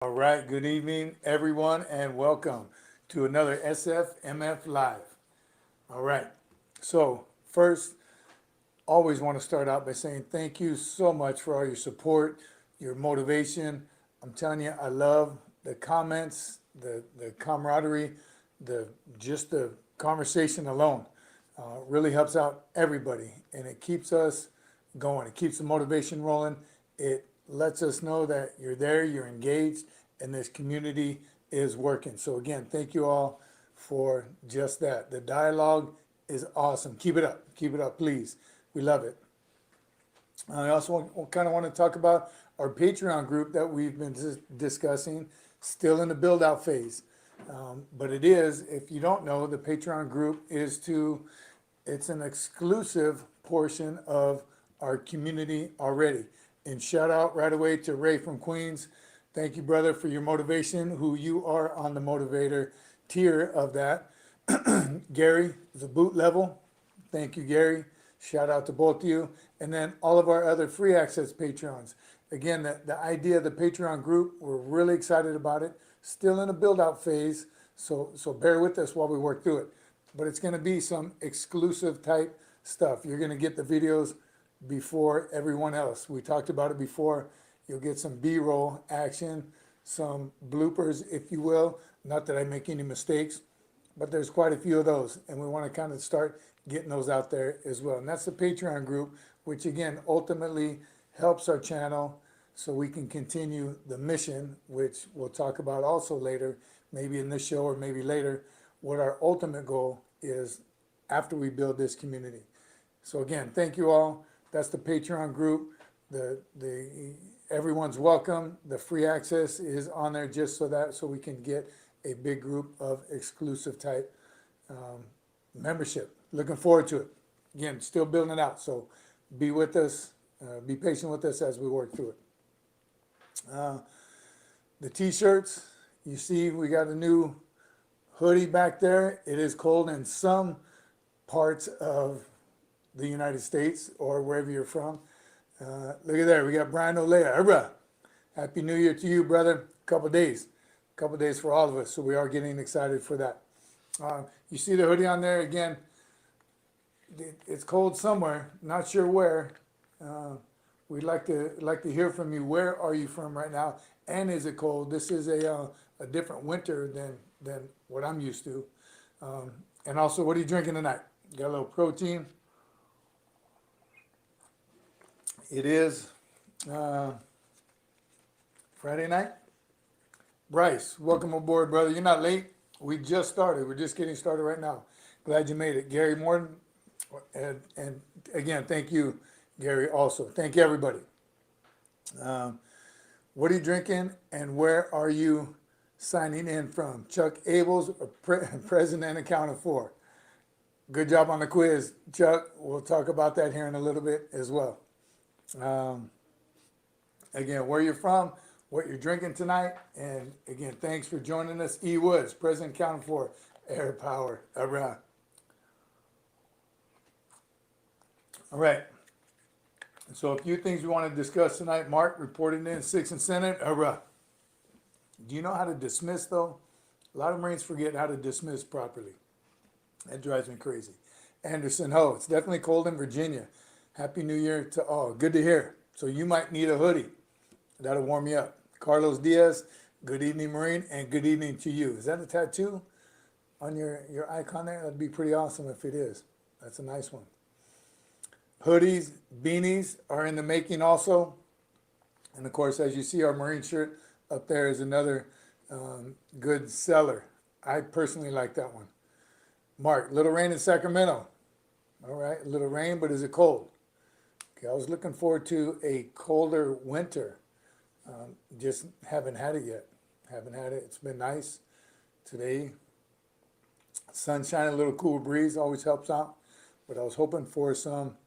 All right, good evening, everyone, and welcome to another SFMF Live. All right, so first, always want to start out by saying thank you so much for all your support, your motivation. I'm telling you, I love the comments, the camaraderie, the just the conversation alone. Really helps out everybody, and it keeps us going. It keeps the motivation rolling. It lets us know that you're there, you're engaged, and this community is working. So again, thank you all for just that. The dialogue is awesome. Keep it up, please. We love it. I also kind of want to talk about our Patreon group that we've been discussing, still in the build out phase. But it is, if you don't know, the Patreon group it's an exclusive portion of our community already. And shout out right away to Ray from Queens. Thank you, brother, for your motivation, who you are on the motivator tier of that. Gary, the boot level. Thank you, Gary. Shout out to both of you. And then all of our other free access Patreons. Again, the idea of the Patreon group, we're really excited about it. Still in a build out phase, so bear with us while we work through it. But it's going to be some exclusive type stuff. You're going to get the videos before everyone else. We talked about it before. You'll get some B-roll action, some bloopers, if you will. Not that I make any mistakes, but there's quite a few of those, and we want to kind of start getting those out there as well. And that's the Patreon group, which again ultimately helps our channel so we can continue the mission, which we'll talk about also later, maybe in this show or maybe later, what our ultimate goal is after we build this community. So again, thank you all. That's the Patreon group. The everyone's welcome. The free access is on there just so we can get a big group of exclusive type membership. Looking forward to it. Again, still building it out. So be with us, be patient with us as we work through it. The t-shirts, you see we got a new hoodie back there. It is cold in some parts of the United States or wherever you're from. Look at there, we got Brian Olea. Hurrah! Happy New Year to you, brother. Couple days for all of us. So we are getting excited for that. You see the hoodie on there again. It's cold somewhere, not sure where. We'd like to hear from you. Where are you from right now? And is it cold? This is a different winter than what I'm used to. And also, what are you drinking tonight? Got a little protein. It is Friday night. Bryce, welcome aboard, brother. You're not late. We just started. We're just getting started right now. Glad you made it. Gary Morton, and again, thank you, Gary, also. Thank you, everybody. What are you drinking and where are you signing in from? Chuck Abels, present and accounted for. Good job on the quiz, Chuck. We'll talk about that here in a little bit as well. Again, where you're from, what you're drinking tonight, and again, thanks for joining us. E. Woods, present accounted for. Air Power. All right. So a few things we want to discuss tonight. Mark reported in 6th and Senate. Do you know how to dismiss, though? A lot of Marines forget how to dismiss properly. That drives me crazy. Anderson Ho, it's definitely cold in Virginia. Happy New Year to all. Good to hear. So you might need a hoodie. That'll warm you up. Carlos Diaz, good evening, Marine, and good evening to you. Is that a tattoo on your icon there? That'd be pretty awesome if it is. That's a nice one. Hoodies, beanies are in the making also. And of course, as you see, our Marine shirt up there is another good seller. I personally like that one. Mark, little rain in Sacramento. All right, a little rain, but is it cold? Okay, I was looking forward to a colder winter. Just haven't had it yet. Haven't had it. It's been nice today. Sunshine, a little cool breeze always helps out. But I was hoping for some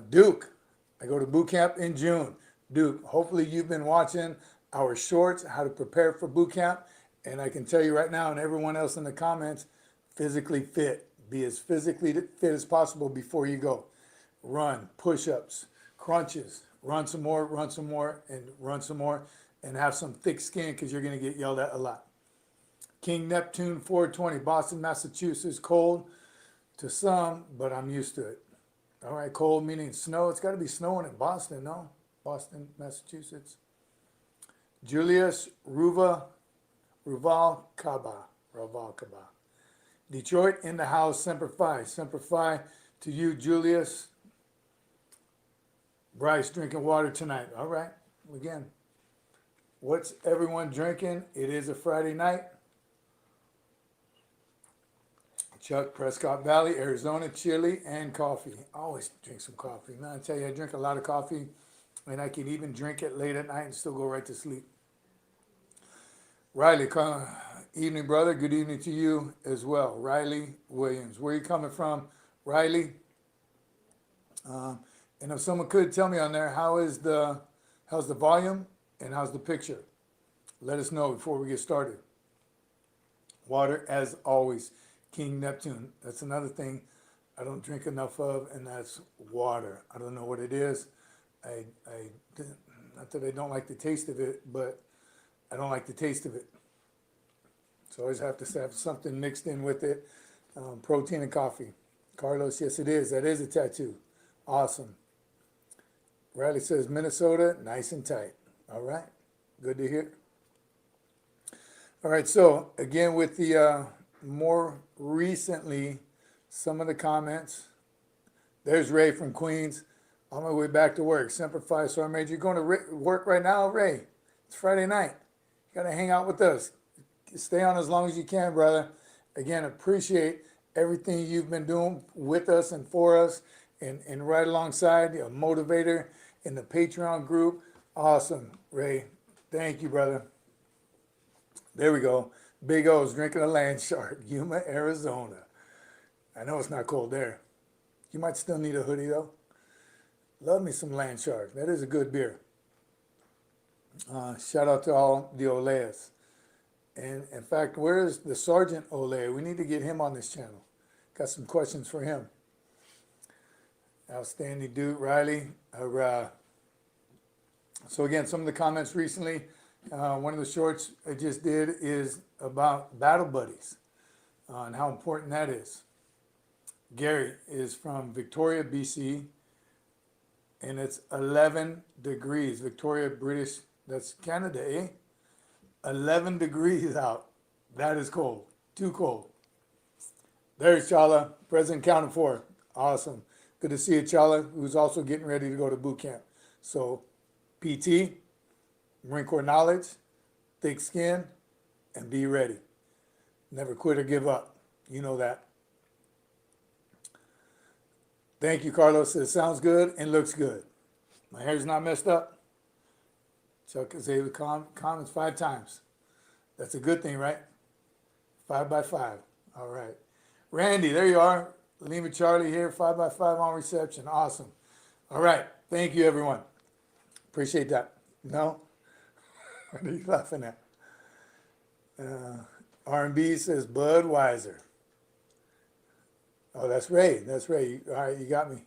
Duke. I go to boot camp in June. Duke, hopefully you've been watching our shorts, how to prepare for boot camp. And I can tell you right now, and everyone else in the comments, physically fit. Be as physically fit as possible before you go. Run, push-ups, crunches, run some more, and run some more. and have some thick skin because you're going to get yelled at a lot. King Neptune 420, Boston, Massachusetts. Cold to some, but I'm used to it. All right, cold meaning snow. It's got to be snowing in Boston, no? Boston, Massachusetts. Julius Ruval Kaba. Detroit in the house, Semper Fi. Semper Fi to you, Julius. Bryce drinking water tonight. All right, again, what's everyone drinking? It is a Friday night. Chuck, Prescott Valley, Arizona, chili, and coffee. I always drink some coffee. Man, I tell you, I drink a lot of coffee, and I can even drink it late at night and still go right to sleep. Riley, evening, brother. Good evening to you as well. Riley Williams. Where are you coming from, Riley? And if someone could tell me on there, how's the volume and how's the picture? Let us know before we get started. Water, as always. King Neptune. That's another thing I don't drink enough of, and that's water. I don't know what it is. Not that I don't like the taste of it, but I don't like the taste of it. So I always have to have something mixed in with it. Protein and coffee. Carlos, yes it is. That is a tattoo. Awesome. Riley says Minnesota, nice and tight. All right. Good to hear. All right. So again, with the more recently, some of the comments. There's Ray from Queens. On my way back to work. Semper Fi. So I made you going to work right now, Ray. It's Friday night. You got to hang out with us. Stay on as long as you can, brother. Again, appreciate everything you've been doing with us and for us, and right alongside, a motivator in the Patreon group. Awesome, Ray. Thank you, brother. There we go. Big O's drinking a land shark, Yuma, Arizona. I know it's not cold there. You might still need a hoodie, though. Love me some land shark. That is a good beer. Shout out to all the Oleas. And in fact, where's the Sergeant Olea? We need to get him on this channel. Got some questions for him. Outstanding dude, Riley. So again, some of the comments recently. One of the shorts I just did is about battle buddies and how important that is. Gary is from Victoria, BC, and it's 11 degrees. Victoria, British, that's Canada, eh? 11 degrees out. That is cold. Too cold. There's Chala, present counted for. Awesome. Good to see you, Chala, who's also getting ready to go to boot camp. So, PT, Marine Corps knowledge, thick skin, and be ready. Never quit or give up. You know that. Thank you, Carlos. It sounds good and looks good. My hair's not messed up. Chuck has saved the comments 5 times. That's a good thing, right? 5 by 5. All right. Randy, there you are. Lima Charlie here, 5 by 5 on reception. Awesome. All right. Thank you, everyone. Appreciate that. No? What are you laughing at? R&B says Budweiser. Oh, that's Ray. That's Ray. All right, you got me.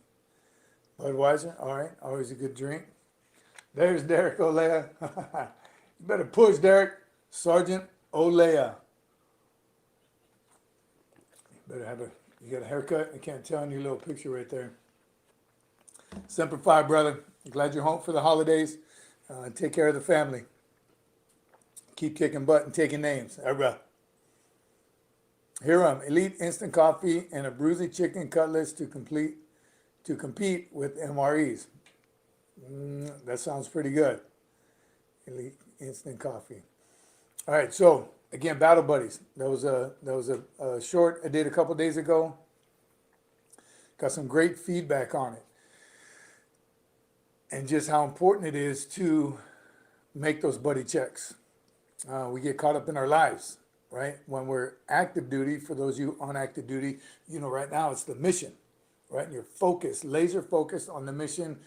Budweiser. All right. Always a good drink. There's Derek Olea. You better push, Derek. Sergeant Olea. You got a haircut? I can't tell in your little picture right there. Semper Fi, brother. Glad you're home for the holidays. Take care of the family. Keep kicking butt and taking names. Hiram, elite instant coffee and a bruisey chicken cutlets to compete with MREs. That sounds pretty good. Elite instant coffee. All right, so again, battle buddies. That was a short I did a couple days ago. Got some great feedback on it, and just how important it is to make those buddy checks. We get caught up in our lives, right? When we're active duty, for those of you on active duty, you know, right now it's the mission, right? And you're focused, laser focused on the mission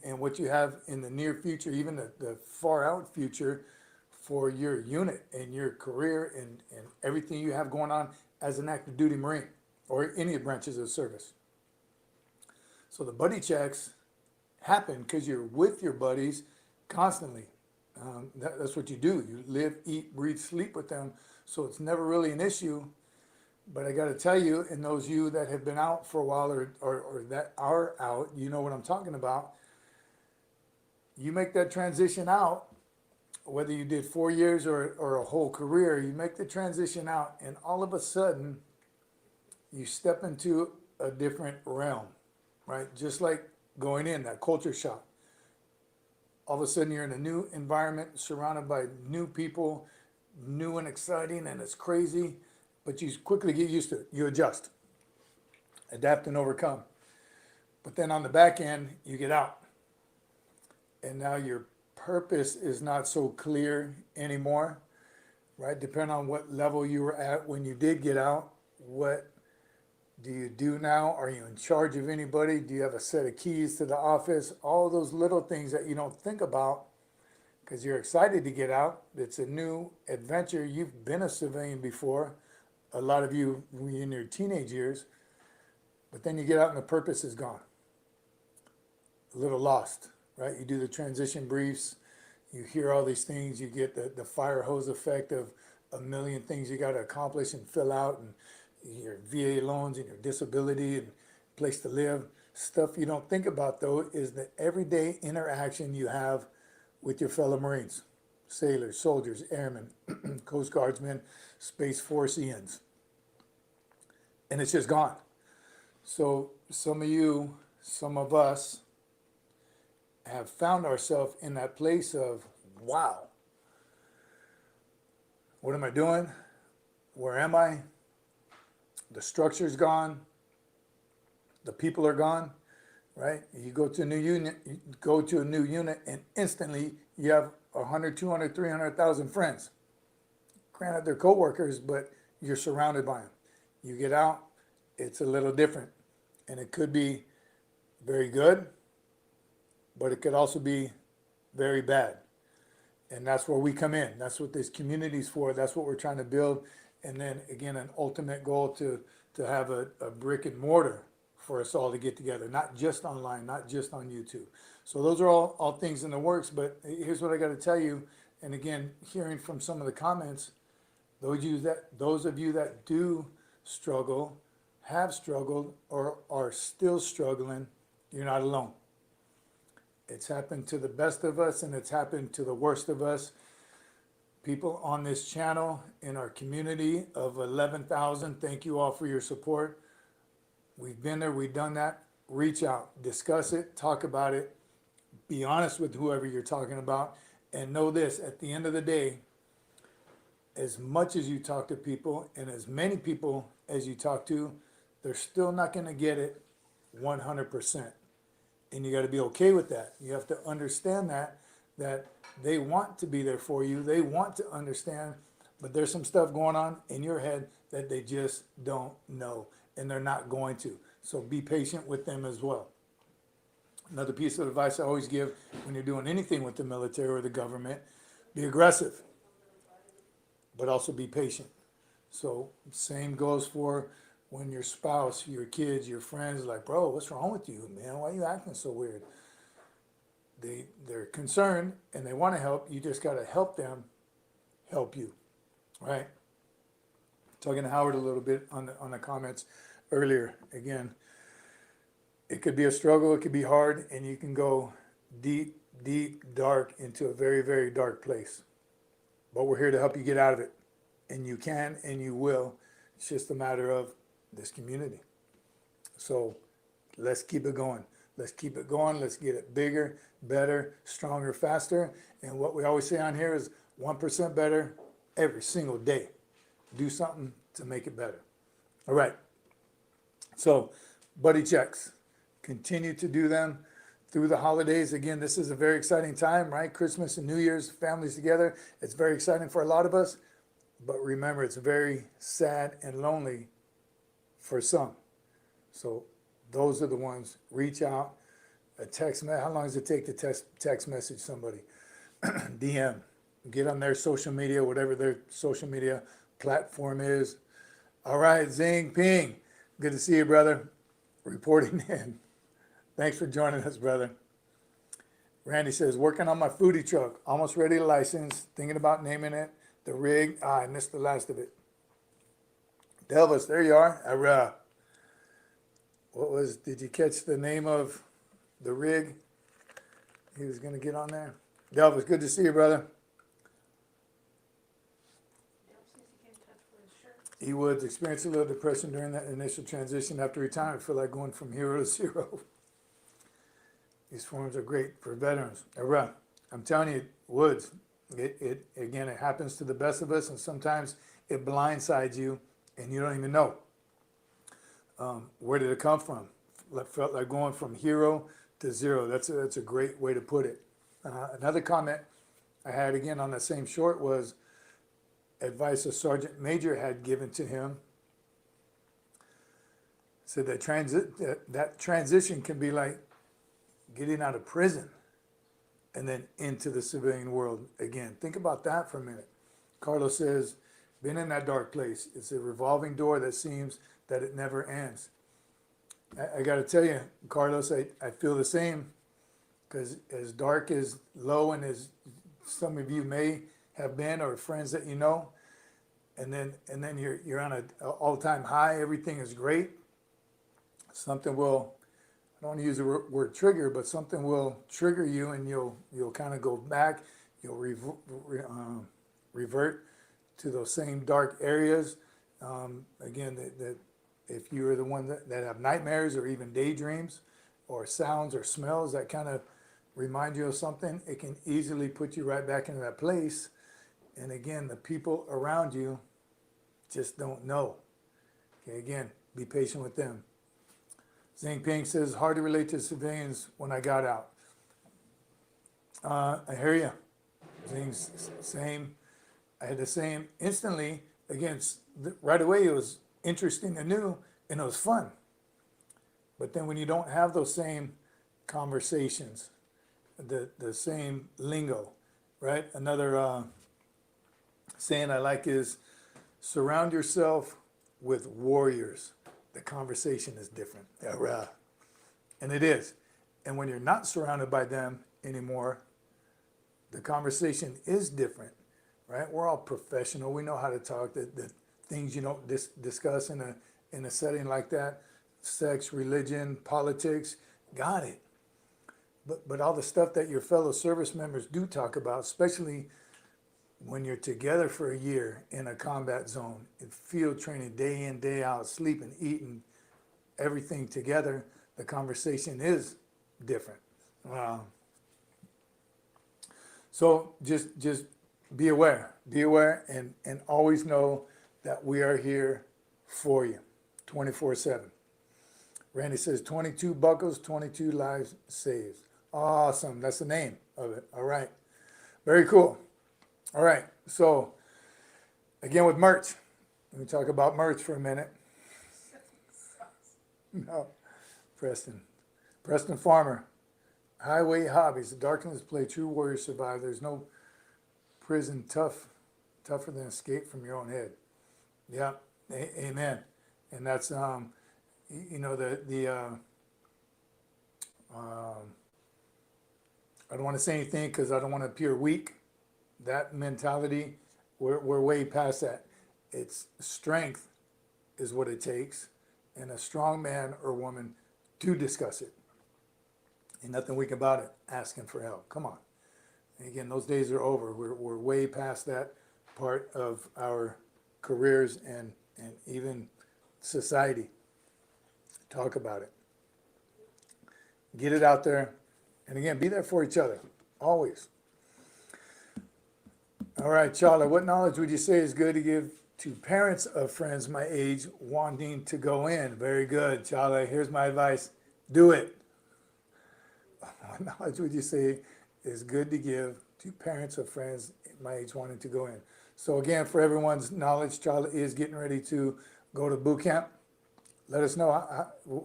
and what you have in the near future, even the far out future for your unit and your career and everything you have going on as an active duty Marine or any branches of service. So the buddy checks happen because you're with your buddies constantly. That's what you do. You live, eat, breathe, sleep with them. So it's never really an issue. But I got to tell you, and those you that have been out for a while or that are out, you know what I'm talking about. You make that transition out, whether you did 4 years or a whole career, you make the transition out, and all of a sudden, you step into a different realm, right? Just like going in, that culture shock. All of a sudden, you're in a new environment, surrounded by new people, new and exciting, and it's crazy, but you quickly get used to it. You adjust, adapt, and overcome. But then on the back end, you get out. And now your purpose is not so clear anymore, right? Depending on what level you were at when you did get out, what do you do now? Are you in charge of anybody? Do you have a set of keys to the office? All those little things that you don't think about because you're excited to get out. It's a new adventure. You've been a civilian before, a lot of you in your teenage years, but then you get out and the purpose is gone. A little lost, right? You do the transition briefs, you hear all these things, you get the fire hose effect of a million things you got to accomplish and fill out, and your VA loans and your disability and place to live. Stuff you don't think about though is the everyday interaction you have with your fellow Marines, sailors, soldiers, airmen, Coast Guardsmen, Space Forceans. And it's just gone. So some of you, some of us have found ourselves in that place of, wow, what am I doing? Where am I? The structure's gone. The people are gone, right? You go to a new unit, and instantly you have 100, 200, 300,000 friends. Granted, they're coworkers, but you're surrounded by them. You get out, it's a little different. And it could be very good, but it could also be very bad. And that's where we come in. That's what this community is for. That's what we're trying to build. And then again, an ultimate goal to have a brick and mortar for us all to get together, not just online, not just on YouTube. So those are all things in the works, but here's what I got to tell you. And again, hearing from some of the comments, those of you that do struggle, have struggled, or are still struggling, you're not alone. It's happened to the best of us, and it's happened to the worst of us. People on this channel, in our community of 11,000, thank you all for your support. We've been there, we've done that. Reach out, discuss it, talk about it, be honest with whoever you're talking about, and know this, at the end of the day, as much as you talk to people and as many people as you talk to, they're still not going to get it 100%. And you got to be okay with that. You have to understand that they want to be there for you. They want to understand, but there's some stuff going on in your head that they just don't know, and they're not going to. So be patient with them as well. Another piece of advice I always give when you're doing anything with the military or the government, be aggressive, but also be patient. So same goes for when your spouse, your kids, your friends, like, bro, what's wrong with you, man? Why are you acting so weird? They're concerned and they want to help. You just got to help them help you, right? Talking to Howard a little bit on the comments earlier. Again, it could be a struggle. It could be hard, and you can go deep, dark into a very, very dark place. But we're here to help you get out of it, and you can and you will. It's just a matter of this community. So let's keep it going. Let's keep it going. Let's get it bigger, better, stronger, faster. And what we always say on here is 1% better every single day. Do something to make it better. All right. So buddy checks. Continue to do them through the holidays. Again, this is a very exciting time, right? Christmas and New Year's, families together. It's very exciting for a lot of us. But remember, it's very sad and lonely for some. So those are the ones. Reach out, a text message. How long does it take to text message somebody? DM. Get on their social media, whatever their social media platform is. All right, Zing Ping. Good to see you, brother. Reporting in. Thanks for joining us, brother. Randy says, working on my foodie truck, almost ready to license, thinking about naming it. The rig, I missed the last of it. Delvis, there you are. Did you catch the name of the rig he was going to get on there? Delvis, good to see you, brother. He would experience a little depression during that initial transition after retirement. Feel like going from hero to zero. These forums are great for veterans. I'm telling you, Woods, it happens to the best of us, and sometimes it blindsides you, and you don't even know. Where did it come from? Felt like going from hero to zero. That's a great way to put it. Another comment I had again on that same short was advice a sergeant major had given to him. Said that transition can be like getting out of prison and then into the civilian world again. Think about that for a minute. Carlos says, been in that dark place. It's a revolving door that seems that it never ends. I got to tell you, Carlos, I feel the same, because as dark as low and as some of you may have been, or friends that you know, and then you're on an all-time high, everything is great. Something will, I don't want to use the word trigger, but something will trigger you, and you'll kind of go back. You'll revert to those same dark areas. Again, that if you're the one that have nightmares or even daydreams or sounds or smells that kind of remind you of something, it can easily put you right back into that place. And again, the people around you just don't know. Okay, again, be patient with them. Zing Ping says, hard to relate to civilians when I got out. I hear you. Zing's same. I had the same instantly. Again, right away it was interesting and new, and it was fun. But then when you don't have those same conversations, the same lingo, right? Another saying I like is, surround yourself with warriors. The conversation is different. And it is. And when you're not surrounded by them anymore, the conversation is different, right? We're all professional. We know how to talk. The things you don't discuss in a setting like that, sex, religion, politics, got it. But all the stuff that your fellow service members do talk about, especially when you're together for a year in a combat zone, in field training, day in, day out, sleeping, eating, everything together, the conversation is different. So just be aware and always know that we are here for you 24/7. Randy says 22 buckles, 22 lives saved. Awesome. That's the name of it. All right. Very cool. All right. So again, with merch, let me talk about merch for a minute. No, Preston Farmer. Highway hobbies. The darkness play. True warriors survive. There's no prison tougher than escape from your own head. Yeah. Amen. And that's I don't want to say anything because I don't want to appear weak. That mentality, we're way past that. It's strength is what it takes, and a strong man or woman to discuss it. Ain't nothing weak about it, asking for help. Come on. And again, those days are over. We're way past that part of our careers and even society. Talk about it. Get it out there. And again, be there for each other, always. All right, Charlie, what knowledge would you say is good to give to parents of friends my age wanting to go in? Very good, Charlie. Here's my advice. Do it. What knowledge would you say is good to give to parents of friends my age wanting to go in? So again, for everyone's knowledge, Charlie is getting ready to go to boot camp. Let us know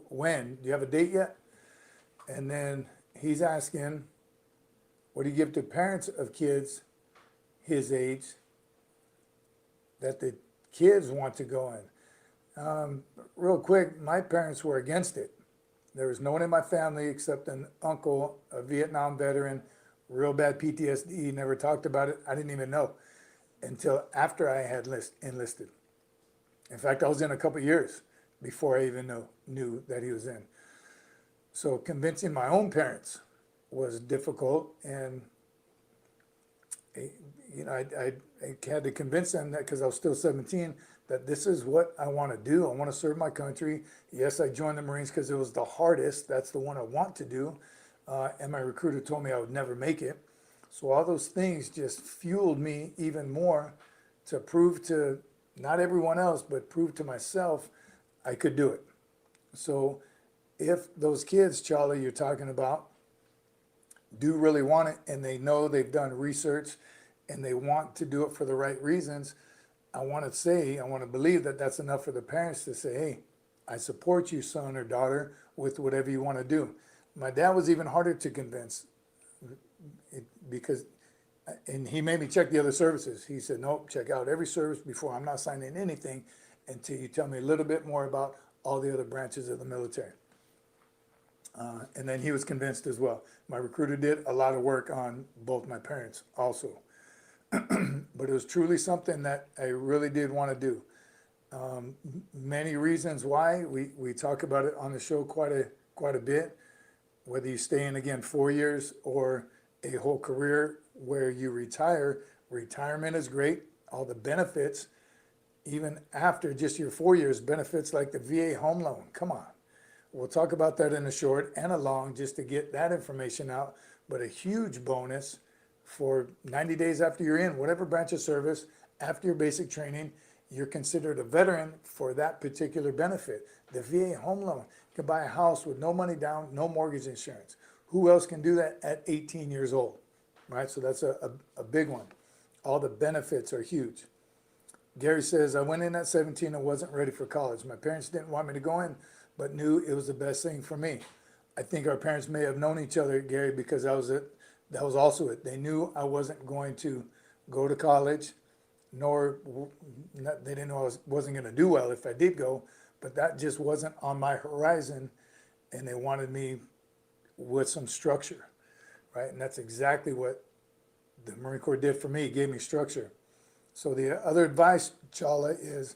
when. Do you have a date yet? And then he's asking, what do you give to parents of kids his age that the kids want to go in? Real quick, my parents were against it. There was no one in my family except an uncle, a Vietnam veteran, real bad PTSD, never talked about it. I didn't even know until after I had enlisted. In fact, I was in a couple of years before I even knew that he was in. So convincing my own parents was difficult, and I had to convince them that, because I was still 17, that this is what I want to do. I want to serve my country. Yes, I joined the Marines because it was the hardest. That's the one I want to do. And my recruiter told me I would never make it. So all those things just fueled me even more to prove to not everyone else, but prove to myself I could do it. So if those kids, Charlie, you're talking about, do really want it, and they know they've done research and they want to do it for the right reasons, I want to believe that that's enough for the parents to say, hey, I support you, son or daughter, with whatever you want to do. My dad was even harder to convince because, and he made me check the other services. He said, nope, check out every service before. I'm not signing anything until you tell me a little bit more about all the other branches of the military. And then he was convinced as well. My recruiter did a lot of work on both my parents also. But it was truly something that I really did want to do. Many reasons why. We talk about it on the show quite a bit. Whether you stay in, again, 4 years or a whole career where you retire, retirement is great. All the benefits, even after just your 4 years, benefits like the VA home loan. Come on. We'll talk about that in a short and a long, just to get that information out. But a huge bonus for 90 days after you're in, whatever branch of service, after your basic training, you're considered a veteran for that particular benefit. The VA home loan. You can buy a house with no money down, no mortgage insurance. Who else can do that at 18 years old, right? So that's a big one. All the benefits are huge. Gary says, I went in at 17 and wasn't ready for college. My parents didn't want me to go in, but knew it was the best thing for me. I think our parents may have known each other, Gary, because that was it. That was also it. They knew I wasn't going to go to college, nor they didn't know I wasn't going to do well if I did go, but that just wasn't on my horizon, and they wanted me with some structure, right? And that's exactly what the Marine Corps did for me. It gave me structure. So the other advice, Chala, is,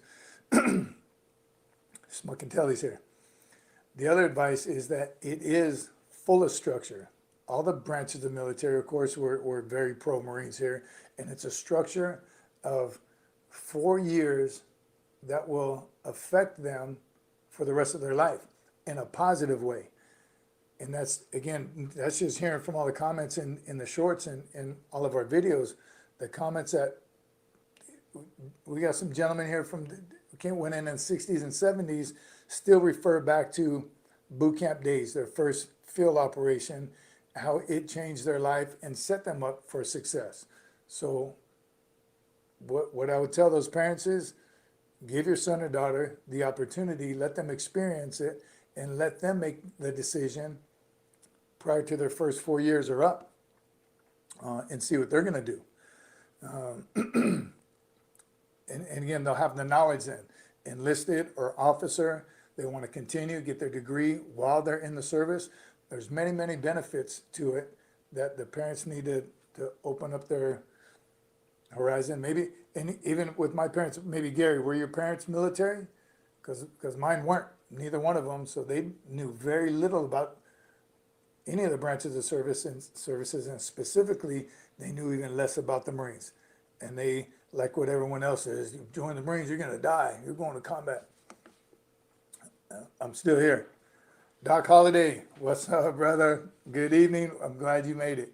Smuckintelli's here. The other advice is that it is full of structure. All the branches of the military, of course, we're very pro-Marines here, and it's a structure of 4 years that will affect them for the rest of their life in a positive way. And that's, again, that's just hearing from all the comments in the shorts and all of our videos, the comments that we got some gentlemen here from went in the 60s and 70s, still refer back to boot camp days, their first field operation, how it changed their life and set them up for success. So what I would tell those parents is, give your son or daughter the opportunity, let them experience it, and let them make the decision prior to their first 4 years are up, and see what they're going to do. And again, they'll have the knowledge then. Enlisted or officer, they want to continue, get their degree while they're in the service. There's many, many benefits to it that the parents need to open up their horizon. Maybe, and even with my parents, maybe Gary, were your parents military? Because mine weren't, neither one of them. So they knew very little about any of the branches of services, and specifically, they knew even less about the Marines. And they, like what everyone else says, you join the Marines, you're going to die. You're going to combat. I'm still here. Doc Holliday, what's up, brother? Good evening. I'm glad you made it.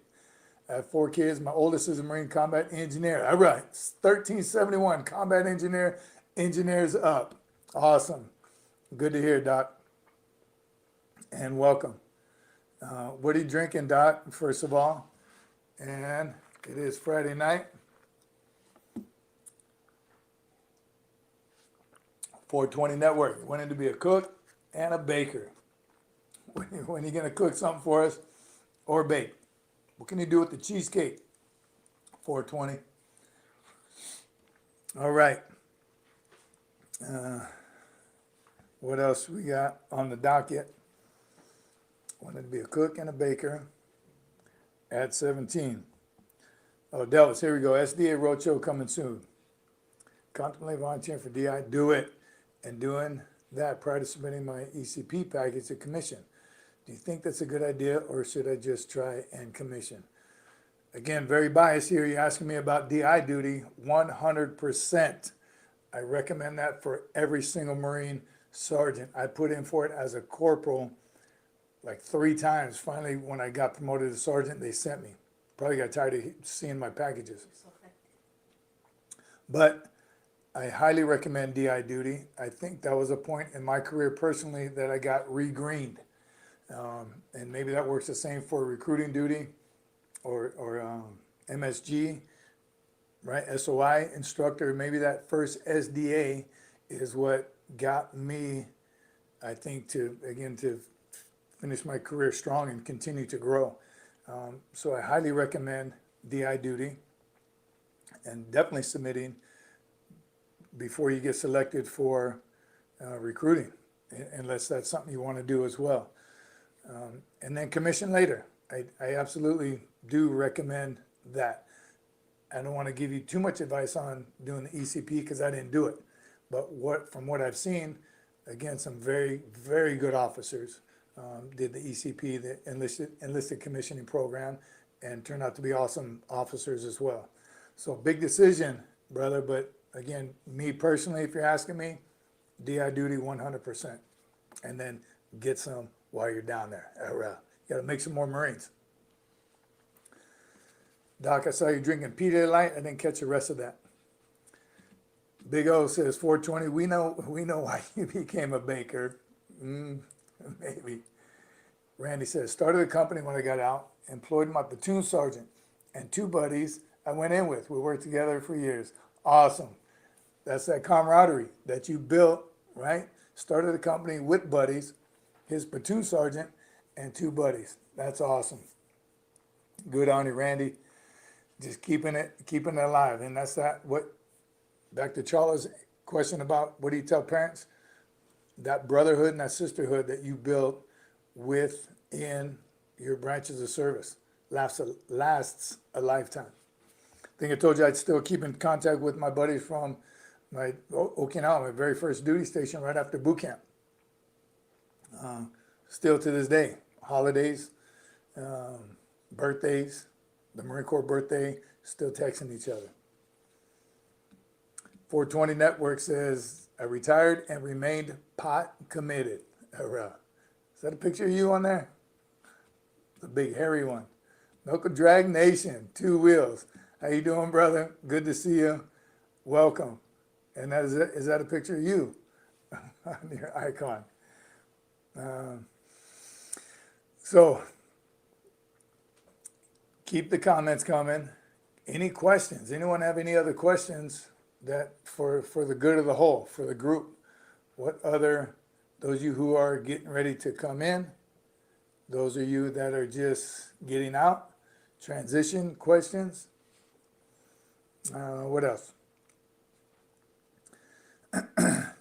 I have 4 kids. My oldest is a Marine combat engineer. All right, 1371, combat engineer, engineers up. Awesome. Good to hear, Doc. And welcome. What are you drinking, Doc, first of all? And it is Friday night. 420 Network. Wanted to be a cook and a baker. When are you going to cook something for us or bake? What can you do with the cheesecake? 420. All right. What else we got on the docket? Wanted to be a cook and a baker at 17. Oh, Dallas, here we go. SDA Roadshow coming soon. Contemplate volunteering for DI. Do it. And doing that prior to submitting my ECP package to commission. Do you think that's a good idea, or should I just try and commission? Again, very biased here. You're asking me about DI duty. 100%. I recommend that for every single Marine sergeant. I put in for it as a corporal like 3 times. Finally, when I got promoted to sergeant, they sent me. Probably got tired of seeing my packages. But I highly recommend DI duty. I think that was a point in my career personally that I got re-greened. And maybe that works the same for recruiting duty or MSG, right? SOI instructor. Maybe that first SDA is what got me, I think, to finish my career strong and continue to grow. So I highly recommend DI duty, and definitely submitting before you get selected for recruiting, unless that's something you want to do as well. And then commission later. I absolutely do recommend that. I don't want to give you too much advice on doing the ECP because I didn't do it. But from what I've seen, again, some very, very good officers did the ECP, the enlisted commissioning program, and turned out to be awesome officers as well. So big decision, brother. But again, me personally, if you're asking me, DI duty 100%. And then get some while you're down there. You got to make some more Marines. Doc, I saw you drinking Pedialyte. I didn't catch the rest of that. Big O says 420. We know why you became a baker. Maybe. Randy says, started a company when I got out, employed my platoon sergeant and 2 buddies I went in with. We worked together for years. Awesome. That's that camaraderie that you built, right? Started a company with buddies, his platoon sergeant and 2 buddies. That's awesome. Good on you, Randy. Just keeping it alive. And that's back to Charlie's question about what do you tell parents? That brotherhood and that sisterhood that you built within your branches of service lasts a lifetime. I think I told you I'd still keep in contact with my buddies from my Okinawa, my very first duty station right after boot camp. Still to this day, holidays, birthdays, the Marine Corps birthday, still texting each other. 420 Network says, I retired and remained pot committed. Is that a picture of you on there? The big hairy one. Knuckle Drag Nation, 2 wheels. How you doing, brother? Good to see you. Welcome. And is that a picture of you on your icon? So keep the comments coming. Any questions? Anyone have any other questions that for the good of the whole, for the group? Those of you who are getting ready to come in, those of you that are just getting out, transition questions. What else?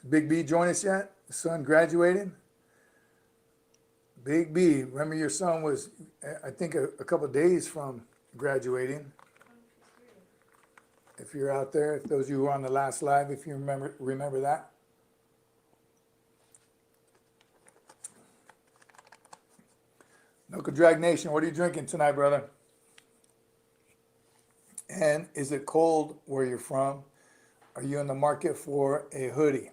Big B join us yet? Son graduated? Big B, remember your son was, I think, a couple of days from graduating. If you're out there, if those of you who were on the last live, if you remember that. Knuckle Drag Nation, what are you drinking tonight, brother? And is it cold where you're from? Are you in the market for a hoodie?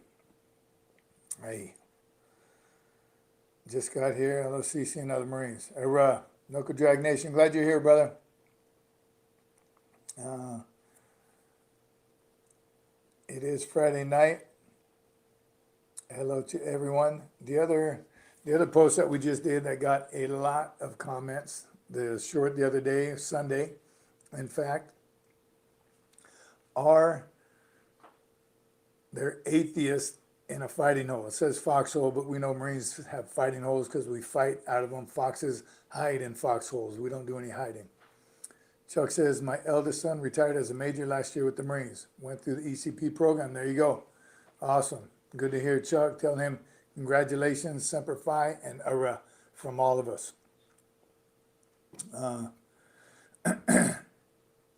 Hey. Just got here. Hello, CC and other Marines. Knuckle Drag Nation, glad you're here, brother. It is Friday night. Hello to everyone. The other post that we just did that got a lot of comments, the short the other day, Sunday, in fact, they're atheists in a fighting hole. It says foxhole, but we know Marines have fighting holes because we fight out of them. Foxes hide in foxholes. We don't do any hiding. Chuck says, my eldest son retired as a major last year with the Marines. Went through the ECP program. There you go. Awesome. Good to hear, Chuck. Tell him congratulations, Semper Fi, and from all of us.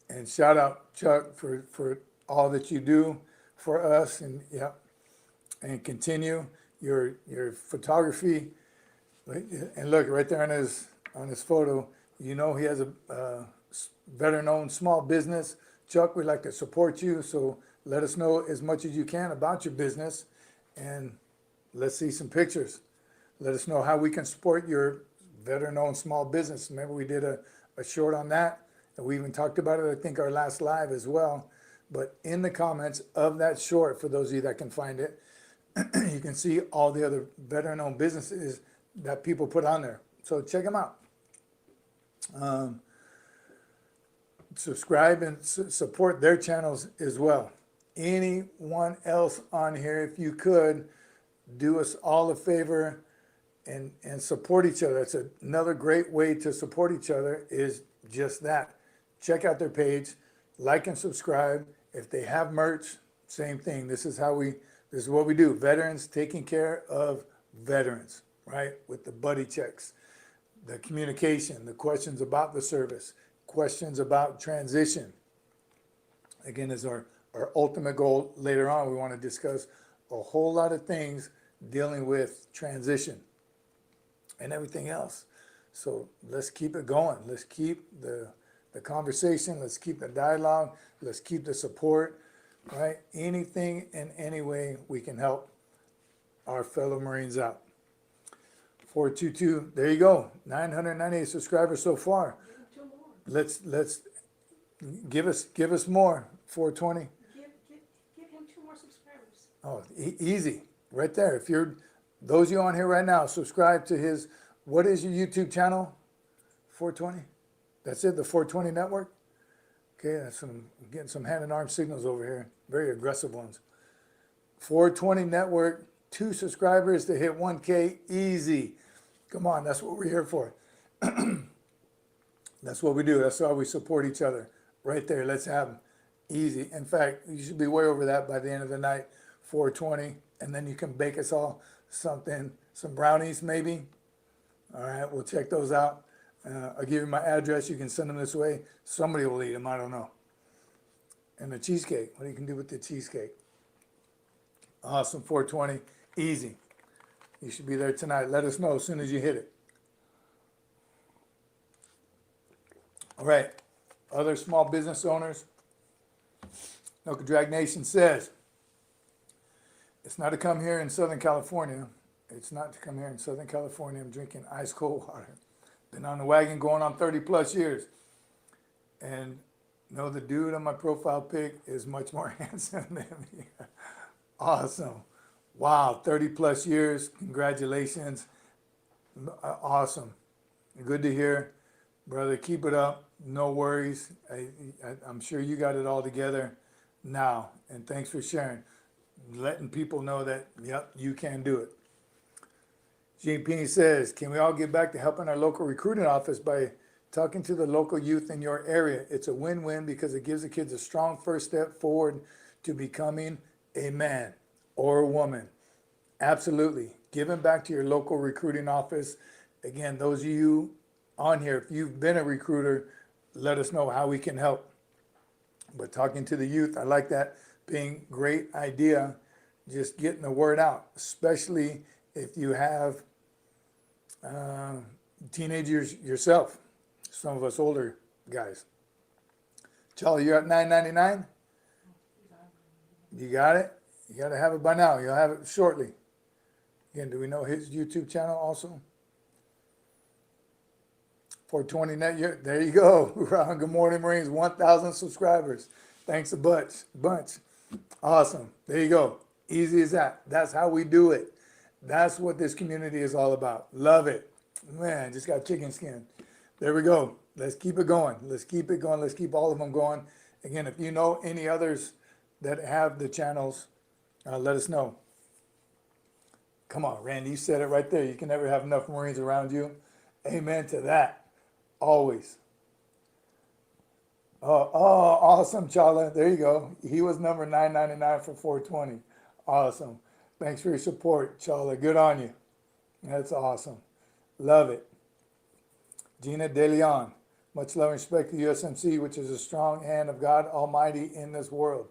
And shout out Chuck for all that you do for us, and yeah, and continue your photography. And look right there on his photo, you know he has a veteran-owned small business. Chuck, we'd like to support you, so let us know as much as you can about your business, and let's see some pictures. Let us know how we can support your veteran-owned small business. Remember, we did a short on that, and we even talked about it, I think, our last live as well. But in the comments of that short, for those of you that can find it, you can see all the other veteran-owned businesses that people put on there. So check them out. Subscribe and support their channels as well. Anyone else on here, if you could, do us all a favor and support each other. That's another great way to support each other, is just that. Check out their page, like and subscribe. If they have merch, same thing. This is what we do. Veterans taking care of veterans, right? With the buddy checks, the communication, the questions about the service, questions about transition. Again, is our ultimate goal. Later on, we want to discuss a whole lot of things dealing with transition and everything else. So let's keep it going. Let's keep the conversation. Let's keep the dialogue. Let's keep the support, right? Anything in any way we can help our fellow Marines out. 422, there you go. 998 subscribers so far. Let's give us more. 420. Give him 2 more subscribers. Oh, easy, right there. If you're those of you on here right now, subscribe to his. What is your YouTube channel? 420. That's it. The 420 Network. Okay, I'm getting some hand and arm signals over here. Very aggressive ones. 420 Network. 2 subscribers to hit 1K. Easy. Come on, that's what we're here for. That's what we do. That's how we support each other. Right there. Let's have them. Easy. In fact, you should be way over that by the end of the night. 420. And then you can bake us all something, some brownies maybe. All right, we'll check those out. I'll give you my address. You can send them this way. Somebody will eat them. I don't know. And the cheesecake. What you can do with the cheesecake. Awesome. 420. Easy. You should be there tonight. Let us know as soon as you hit it. All right. Other small business owners. Noka Drag Nation says, it's not to come here in Southern California. It's not to come here in Southern California. I'm drinking ice cold water. Been on the wagon going on 30 plus years. And no, the dude on my profile pic is much more handsome than me. Awesome. Wow, 30 plus years. Congratulations. Awesome. Good to hear. Brother, keep it up. No worries. I'm sure you got it all together now. And thanks for sharing. Letting people know that, yep, you can do it. Gene Pini says, can we all get back to helping our local recruiting office by talking to the local youth in your area? It's a win-win because it gives the kids a strong first step forward to becoming a man or a woman. Absolutely. Giving back to your local recruiting office. Again, those of you on here, if you've been a recruiter, let us know how we can help. But talking to the youth, I like that being great idea. Just getting the word out, especially if you have teenagers yourself. Some of us older guys. Charlie, you're at $9.99. You got it. You got to have it by now. You'll have it shortly. Again, do we know his YouTube channel also? 420 net. There you go. Good morning, Marines. 1,000 subscribers. Thanks a bunch. Awesome. There you go. Easy as that. That's how we do it. That's what this community is all about. Love it. Man, just got chicken skin. There we go. Let's keep it going. Let's keep it going. Let's keep all of them going. Again, if you know any others that have the channels, let us know. Come on, Randy, you said it right there. You can never have enough Marines around you. Amen to that. Always. Oh, awesome, Chala. There you go. He was number 999 for 420. Awesome. Thanks for your support, Chala. Good on you. That's awesome. Love it. Gina De Leon. Much love and respect to the USMC, which is a strong hand of God Almighty in this world.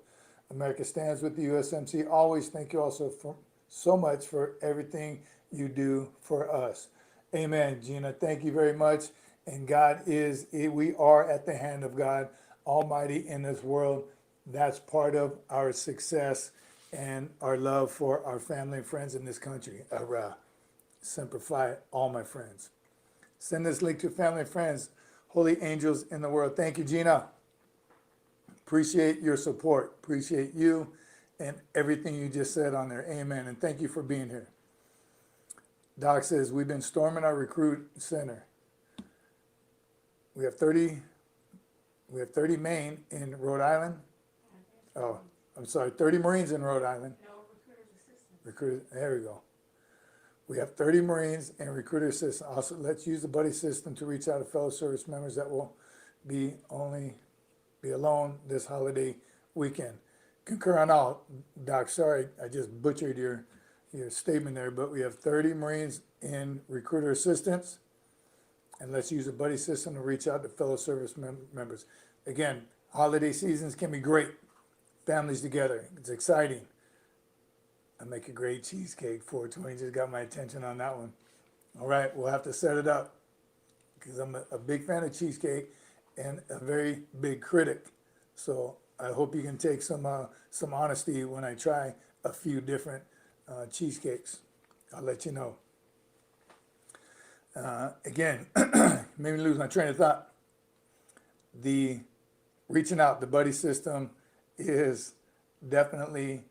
America stands with the USMC. Always thank you also for so much for everything you do for us. Amen, Gina. Thank you very much. And we are at the hand of God Almighty in this world. That's part of our success and our love for our family and friends in this country. Semper Fi, all my friends. Send this link to family and friends, holy angels in the world. Thank you, Gina. Appreciate your support. Appreciate you and everything you just said on there. Amen. And thank you for being here. Doc says, we've been storming our recruit center. We have 30 Maine in Rhode Island. Oh, I'm sorry, 30 Marines in Rhode Island. No, recruiter's assistant. Recruiter, there we go. We have 30 Marines and recruiter assistant. Also, let's use the buddy system to reach out to fellow service members that will be alone this holiday weekend. Concur on all. Doc, sorry, I just butchered your statement there, but we have 30 Marines in recruiter assistance, and let's use a buddy system to reach out to fellow service members. Again, holiday seasons can be great. Families together, it's exciting. I make a great cheesecake. 420 just got my attention on that one. All right, we'll have to set it up because I'm a big fan of cheesecake and a very big critic. So I hope you can take some honesty when I try a few different cheesecakes. I'll let you know. Again, made me lose my train of thought. The reaching out, the buddy system is definitely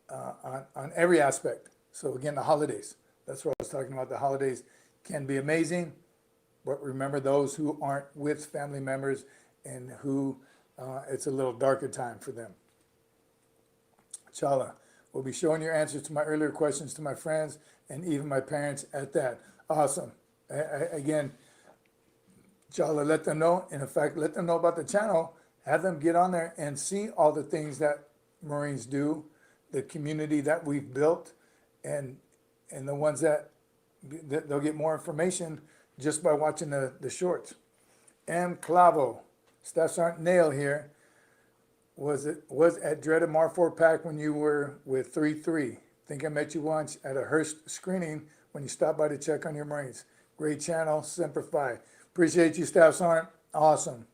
on every aspect. So again, the holidays. That's what I was talking about. The holidays can be amazing, but remember those who aren't with family members and who it's a little darker time for them. Chala, we'll be showing your answers to my earlier questions to my friends and even my parents at that. Awesome. Again, Chala, let them know. And in fact, let them know about the channel. Have them get on there and see all the things that Marines do, the community that we've built, and the ones that they'll get more information just by watching the shorts. M. Clavo, Staff Sergeant Nail here, was at Dreaded Mar4 Pack when you were with 3-3. Think I met you once at a Hearst screening when you stopped by to check on your Marines. Great channel, Semper Fi. Appreciate you, Staff Sergeant. Awesome.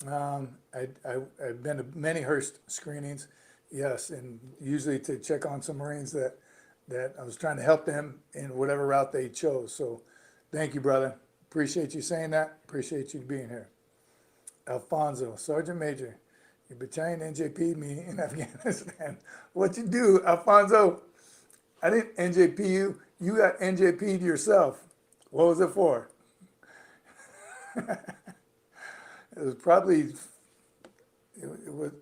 I've been to many Hearst screenings, yes, and usually to check on some Marines that I was trying to help them in whatever route they chose. So thank you, brother. Appreciate you saying that. Appreciate you being here. Alfonso, Sergeant Major, your battalion NJP'd me in Afghanistan. What you do, Alfonso? I didn't NJP you. You got NJP'd yourself. What was it for? It was probably,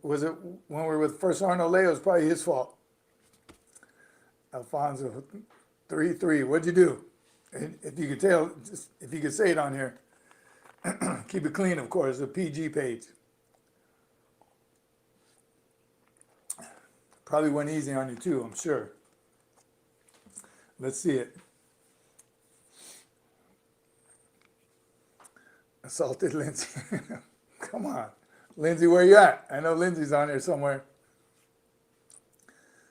was it when we were with First Arnold Leo? It was probably his fault. Alfonso, 3-3, what'd you do? And if you could tell, if you could say it on here, keep it clean, of course, the PG page. Probably went easy on you too, I'm sure. Let's see it. Assaulted Lindsay. Come on. Lindsay, where you at? I know Lindsay's on there somewhere.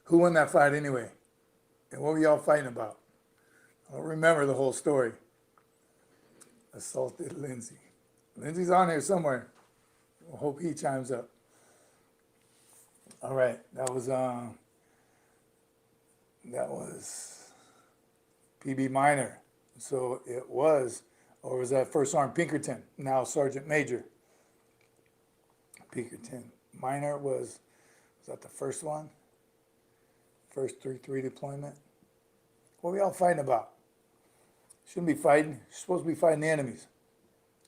Who won that fight anyway? And what were y'all fighting about? I don't remember the whole story. Assaulted Lindsay. Lindsay's on here somewhere. I hope he chimes up. All right. That was PB Minor. So it was, or was that First Sergeant Pinkerton, now Sergeant Major. Pinkerton. Minor was that the first one? First 3-3 deployment? What were y'all fighting about? Shouldn't be fighting. You're supposed to be fighting the enemies.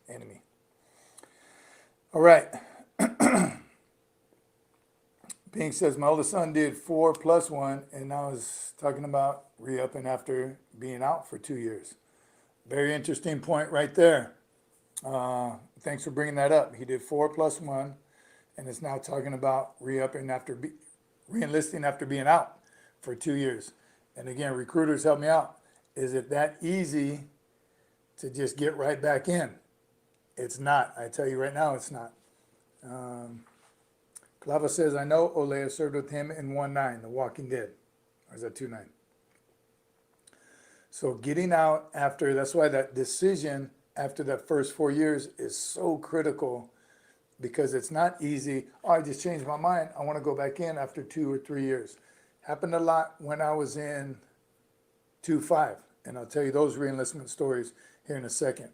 Enemy. All right. Pink says, my oldest son did 4+1 and now is talking about re-upping after being out for 2 years. Very interesting point right there. Thanks for bringing that up. He did 4+1 and is now talking about re-upping after re-enlisting after being out for 2 years. And again, recruiters help me out. Is it that easy to just get right back in? It's not. I tell you right now, it's not. Clava says, I know Olea served with him in 1-9, The Walking Dead. Or is that 2-9? So getting out after, that's why that decision after that first 4 years is so critical, because it's not easy. Oh, I just changed my mind. I want to go back in after 2 or 3 years. Happened a lot when I was in 2-5. And I'll tell you those reenlistment stories here in a second.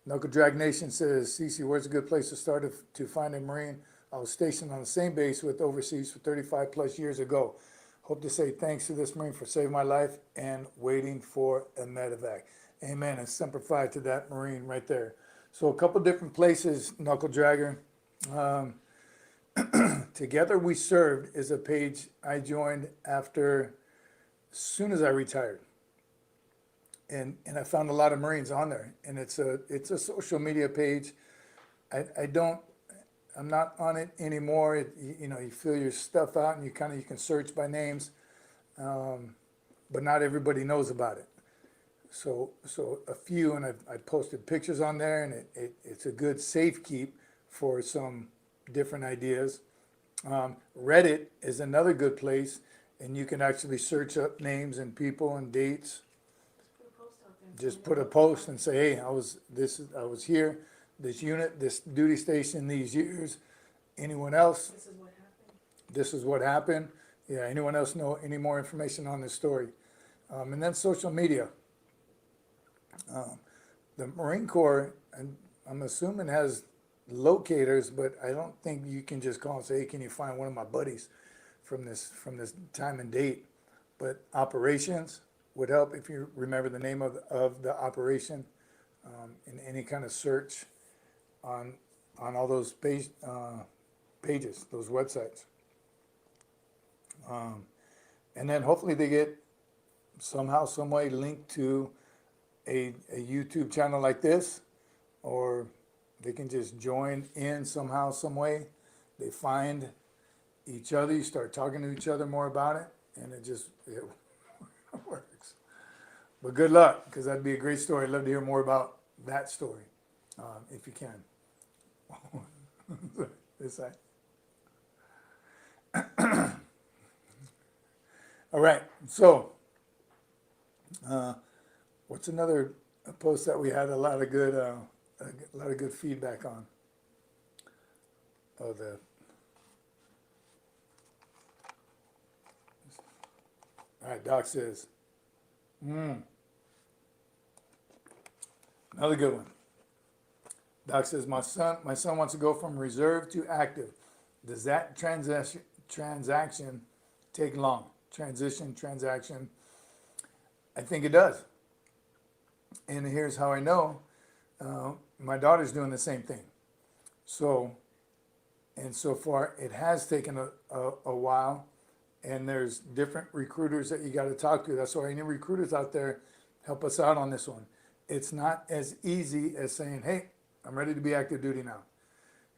Knuckle Drag Nation says, Cece, where's a good place to start to find a Marine? I was stationed on the same base with overseas for 35 plus years ago. Hope to say thanks to this Marine for saving my life and waiting for a medevac. Amen. And Semper Fi to that Marine right there. So a couple different places, Knuckle Dragger. Together We Served is a page I joined after, as soon as I retired. And I found a lot of Marines on there, and it's a social media page. I'm not on it anymore. You fill your stuff out and you can search by names, but not everybody knows about it. So a few, and I posted pictures on there, and it's a good safe keep for some different ideas. Reddit is another good place, and you can actually search up names and people and dates. Just put a post and say, hey, I was here, this unit, this duty station, these years. Anyone else? This is what happened. This is what happened. Yeah, anyone else know any more information on this story? And then social media. The Marine Corps, and I'm assuming, has locators, but I don't think you can just call and say, hey, can you find one of my buddies from this time and date? But operations would help if you remember the name of the operation, in any kind of search on all those pages, those websites. And then hopefully they get somehow, some way linked to a YouTube channel like this, or they can just join in somehow, some way. They find each other, you start talking to each other more about it, and it works. But good luck, because that'd be a great story. I'd love to hear more about that story, if you can. This side. All right, so what's another post that we had a lot of good feedback on? Oh, all right, Doc says, another good one. Doc says, my son wants to go from reserve to active. Does that transaction take long? Transaction. I think it does. And here's how I know. My daughter's doing the same thing. So far, it has taken a while. And there's different recruiters that you got to talk to. That's why any recruiters out there, help us out on this one. It's not as easy as saying, hey, I'm ready to be active duty now.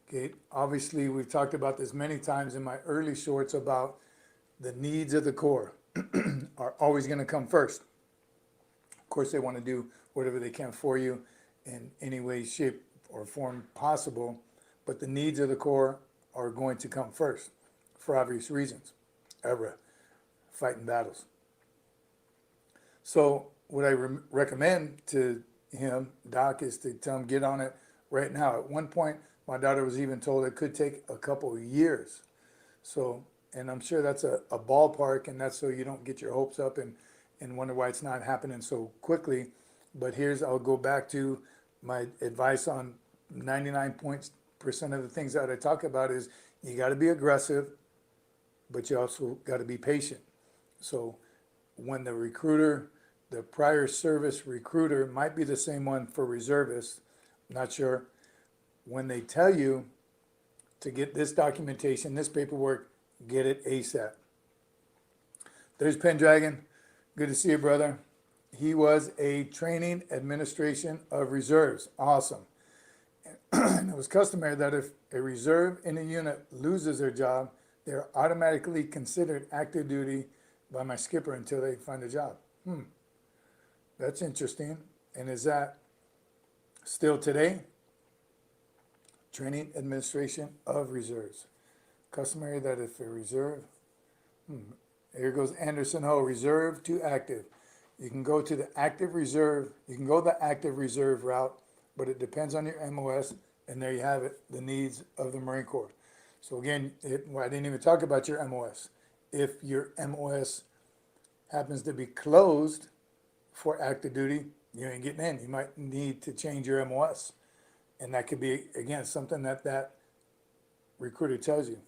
Okay, obviously we've talked about this many times in my early shorts about the needs of the Corps are always going to come first. Of course, they want to do whatever they can for you in any way, shape, or form possible, but the needs of the Corps are going to come first for obvious reasons. Ever fighting battles. So what I recommend to him, Doc, is to tell him get on it right now. At one point, my daughter was even told it could take a couple of years. So, and I'm sure that's a ballpark, and that's so you don't get your hopes up and wonder why it's not happening so quickly. But I'll go back to my advice on 99% of the things that I talk about is you got to be aggressive, but you also got to be patient. So when the recruiter, the prior service recruiter might be the same one for reservists, not sure, when they tell you to get this documentation, this paperwork, get it ASAP. There's Pendragon. Good to see you, brother. He was a training administration of reserves. Awesome. And it was customary that if a reserve in a unit loses their job, they're automatically considered active duty by my skipper until they find a job. That's interesting. And is that still today? training administration of reserves. Customary that if a reserve, here goes Anderson Ho, reserve to active. You can go to the active reserve, you can go the active reserve route, but it depends on your MOS, and there you have it, the needs of the Marine Corps. So again, I didn't even talk about your MOS. If your MOS happens to be closed for active duty, you ain't getting in. You might need to change your MOS. And that could be, again, something that recruiter tells you.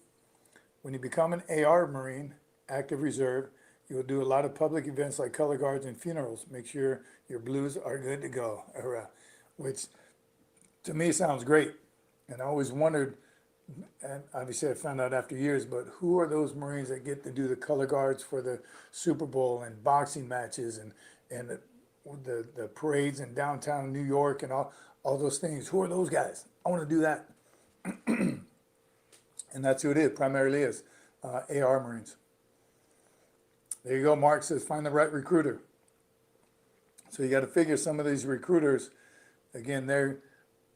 When you become an AR Marine, active reserve, you'll do a lot of public events like color guards and funerals. Make sure your blues are good to go, which to me sounds great. And I always wondered, and obviously I found out after years, but who are those Marines that get to do the color guards for the Super Bowl and boxing matches and the parades in downtown New York and all those things? Who are those guys? I want to do that. And that's who it is, primarily is, AR Marines. There you go, Mark says, find the right recruiter. So you got to figure some of these recruiters, again, their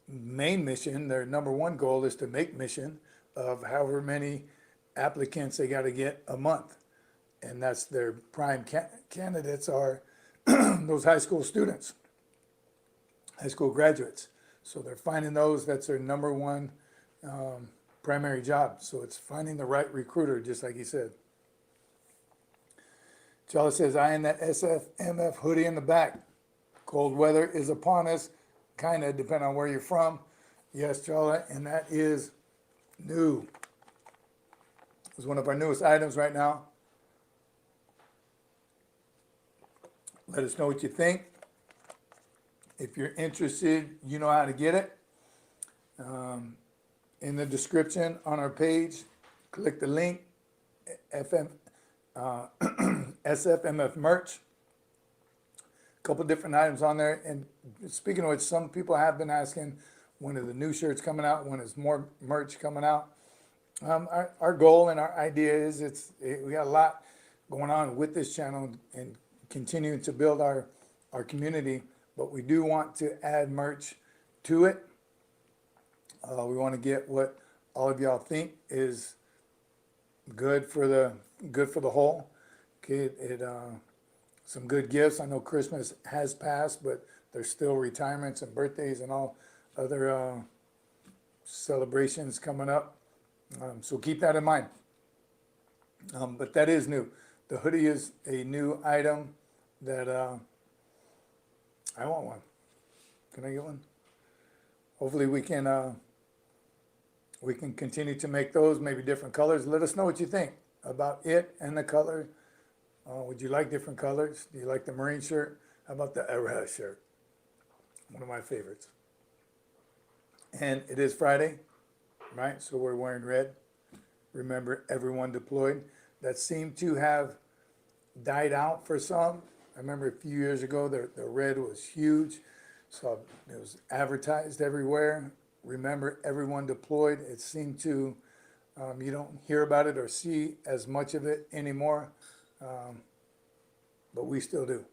main mission, their number one goal is to make mission of however many applicants they got to get a month. And that's their prime candidates are those high school students, high school graduates. So they're finding those, that's their number one primary job. So it's finding the right recruiter, just like he said. Charlie says, I in that SFMF hoodie in the back. Cold weather is upon us, kind of, depending on where you're from. Yes, Charlie, and that is new. It's one of our newest items right now. Let us know what you think. If you're interested, you know how to get it. In the description on our page, click the link, SFMF merch. A couple different items on there. And speaking of which, some people have been asking, when are the new shirts coming out? When is more merch coming out? Our goal and our idea is we got a lot going on with this channel and continuing to build our community, but we do want to add merch to it. We want to get what all of y'all think is good for the whole. Okay, some good gifts. I know Christmas has passed, but there's still retirements and birthdays and all other celebrations coming up. So keep that in mind. But that is new. The hoodie is a new item that I want one. Can I get one? Hopefully we can continue to make those, maybe different colors. Let us know what you think about it and the color. Would you like different colors? Do you like the Marine shirt? How about the Era shirt? One of my favorites. And it is Friday, right? So we're wearing red. Remember, everyone deployed. That seemed to have died out for some. I remember a few years ago, the red was huge. So it was advertised everywhere. Remember, everyone deployed. It seemed to, you don't hear about it or see as much of it anymore. But we still do.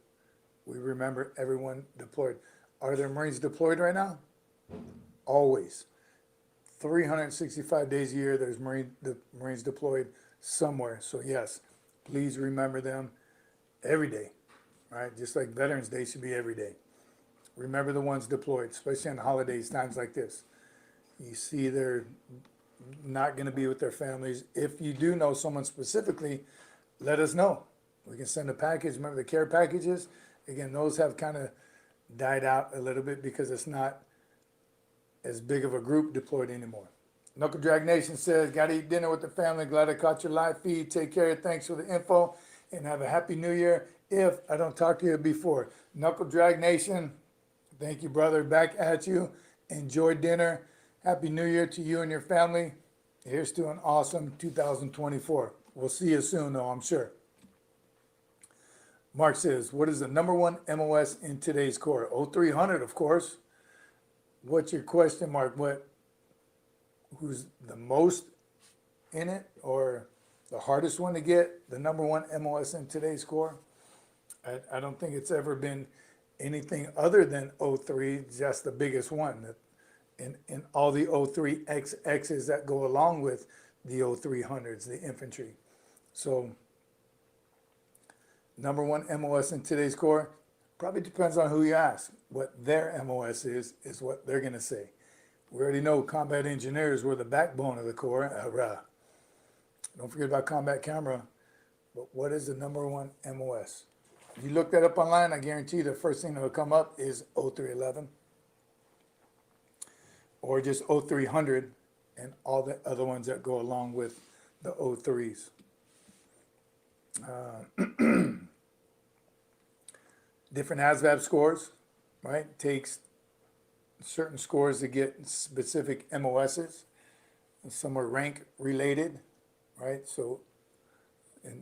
We remember everyone deployed. Are there Marines deployed right now? Always. 365 days a year, there's Marines deployed somewhere. So yes, please remember them every day, right? Just like Veterans Day should be every day. Remember the ones deployed, especially on holidays, times like this. You see they're not going to be with their families. If you do know someone specifically, let us know. We can send a package. Remember the care packages? Again, those have kind of died out a little bit because it's not as big of a group deployed anymore. Knuckle Drag Nation says, got to eat dinner with the family. Glad I caught your live feed. Take care. Thanks for the info and have a happy new year if I don't talk to you before. Knuckle Drag Nation, thank you, brother. Back at you. Enjoy dinner. Happy New Year to you and your family. Here's to an awesome 2024. We'll see you soon, though, I'm sure. Mark says, what is the number one MOS in today's Corps? 0300, of course. What's your question, Mark? Who's the most in it or the hardest one to get? The number one MOS in today's Corps? I don't think it's ever been anything other than 03, just the biggest one. and all the 03XXs that go along with the 0300s, the infantry. So number one MOS in today's Corps, probably depends on who you ask. What their MOS is what they're gonna say. We already know combat engineers were the backbone of the Corps. Don't forget about combat camera. But what is the number one MOS? If you look that up online, I guarantee the first thing that will come up is 0311 or just 0300 and all the other ones that go along with the 03s. Different ASVAB scores, right? Takes certain scores to get specific MOSs. Some are rank related, right? So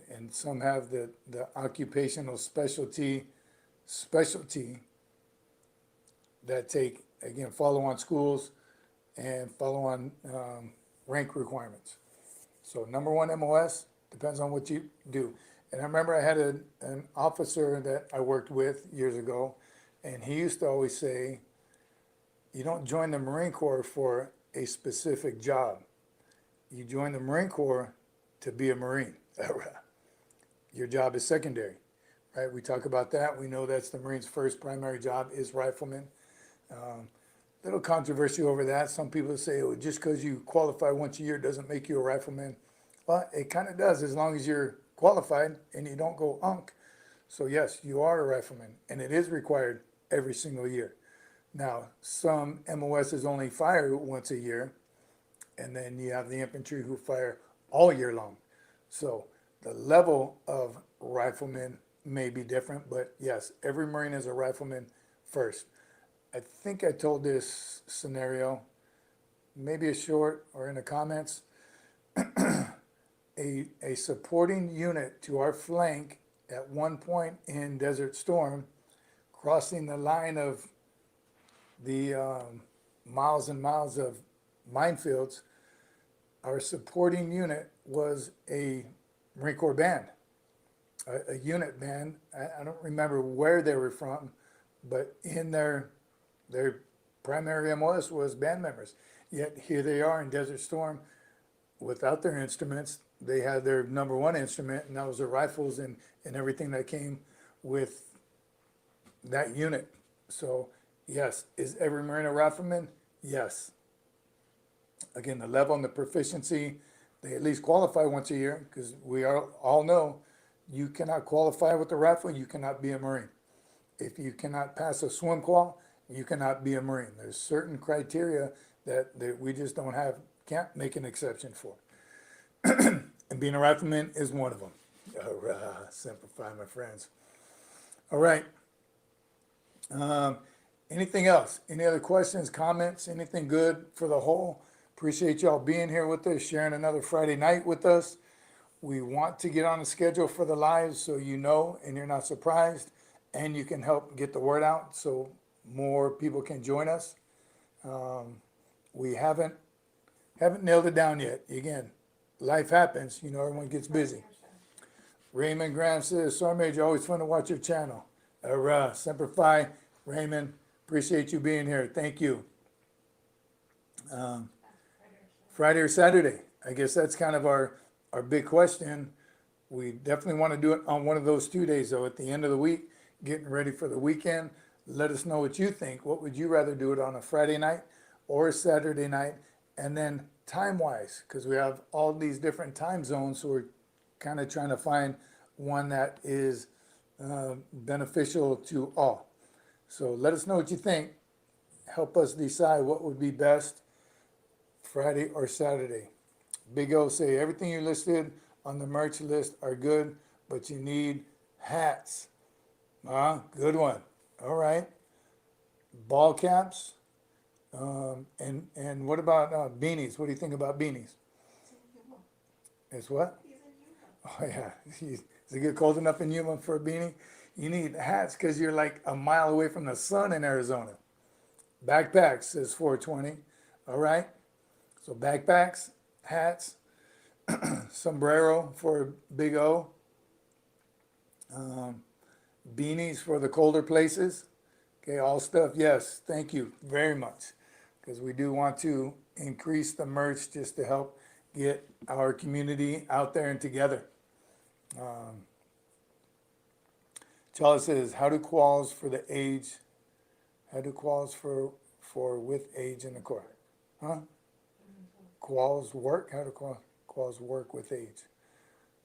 and some have the occupational specialty that take, again, follow-on schools and follow-on rank requirements. So number one MOS depends on what you do. And I remember I had an officer that I worked with years ago, and he used to always say, you don't join the Marine Corps for a specific job. You join the Marine Corps to be a Marine. Your job is secondary, right? We talk about that. We know that's the Marine's first primary job is rifleman. Little controversy over that. Some people say, oh, just because you qualify once a year doesn't make you a rifleman. Well, it kind of does as long as you're qualified and you don't go unk. So yes, you are a rifleman, and it is required every single year. Now, some MOSs only fire once a year, and then you have the infantry who fire all year long. So the level of riflemen may be different, but yes, every Marine is a rifleman first. I think I told this scenario, maybe a short or in the comments. A supporting unit to our flank at one point in Desert Storm, crossing the line of the miles and miles of minefields, our supporting unit was a Marine Corps band, a unit band. I don't remember where they were from, but in their primary MOS was band members. Yet here they are in Desert Storm without their instruments. They had their number one instrument, and that was their rifles and everything that came with that unit. So yes, is every Marine a rifleman? Yes. Again, the level and the proficiency, they at least qualify once a year, because we all know you cannot qualify with a rifle, you cannot be a Marine. If you cannot pass a swim qual, you cannot be a Marine. There's certain criteria that we just can't make an exception for. And being a rifleman is one of them. Semper Fi, my friends. All right. Anything else? Any other questions, comments, anything good for the whole? Appreciate y'all being here with us, sharing another Friday night with us. We want to get on the schedule for the lives so you know and you're not surprised, and you can help get the word out so more people can join us. We haven't nailed it down yet. Again, life happens, everyone gets busy. Raymond Graham says, Sergeant Major, always fun to watch your channel. Semper Fi, Raymond, appreciate you being here. Thank you. Friday or Saturday? I guess that's kind of our big question. We definitely want to do it on one of those 2 days, though, at the end of the week, getting ready for the weekend. Let us know what you think. What would you rather do it on, a Friday night or a Saturday night? And then time-wise, because we have all these different time zones, so we're kind of trying to find one that is beneficial to all. So let us know what you think. Help us decide what would be best, Friday or Saturday. Big O say, everything you listed on the merch list are good, but you need hats. Good one. All right. Ball caps. And what about beanies? What do you think about beanies? It's what? Oh yeah, does it get cold enough in Yuma for a beanie? You need hats because you're like a mile away from the sun in Arizona. Backpacks says 420. All right. So backpacks, hats, sombrero for Big O, beanies for the colder places. Okay, all stuff. Yes, thank you very much because we do want to increase the merch just to help get our community out there and together. Charlie says, how do quals for the age, how do quals for with age in the core? Huh? Quals work? How do quals work with age?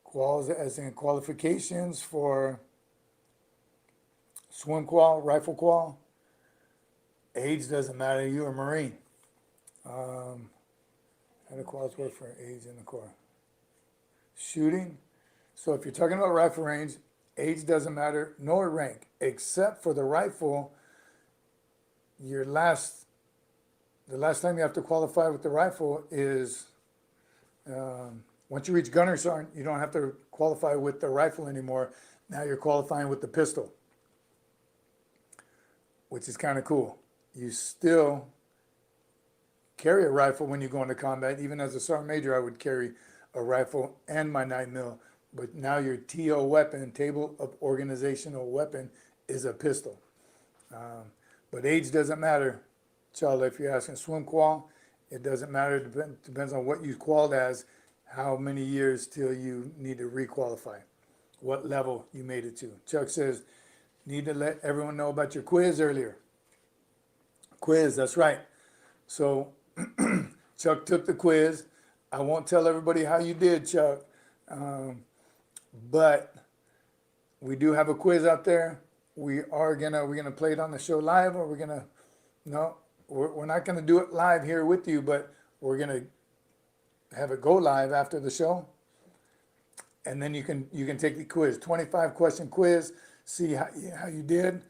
Quals as in qualifications for swim qual, rifle qual. Age doesn't matter, you're a Marine. How do quals work for age in the Corps? Shooting. So if you're talking about rifle range, age doesn't matter, nor rank, except for the rifle. The last time you have to qualify with the rifle is once you reach gunner sergeant, you don't have to qualify with the rifle anymore. Now you're qualifying with the pistol, which is kind of cool. You still carry a rifle when you go into combat. Even as a sergeant major, I would carry a rifle and my 9mm. But now your TO weapon, table of organizational weapon, is a pistol. But age doesn't matter, Charlie. If you're asking swim qual, it doesn't matter. It depends on what you qualified as, how many years till you need to requalify, what level you made it to. Chuck says, need to let everyone know about your quiz earlier. Quiz, that's right. So Chuck took the quiz. I won't tell everybody how you did, Chuck, but we do have a quiz out there. We're gonna play it on the show live, or we're not gonna do it live here with you, but we're gonna have it go live after the show, and then you can take the quiz, 25-question quiz, see how you did.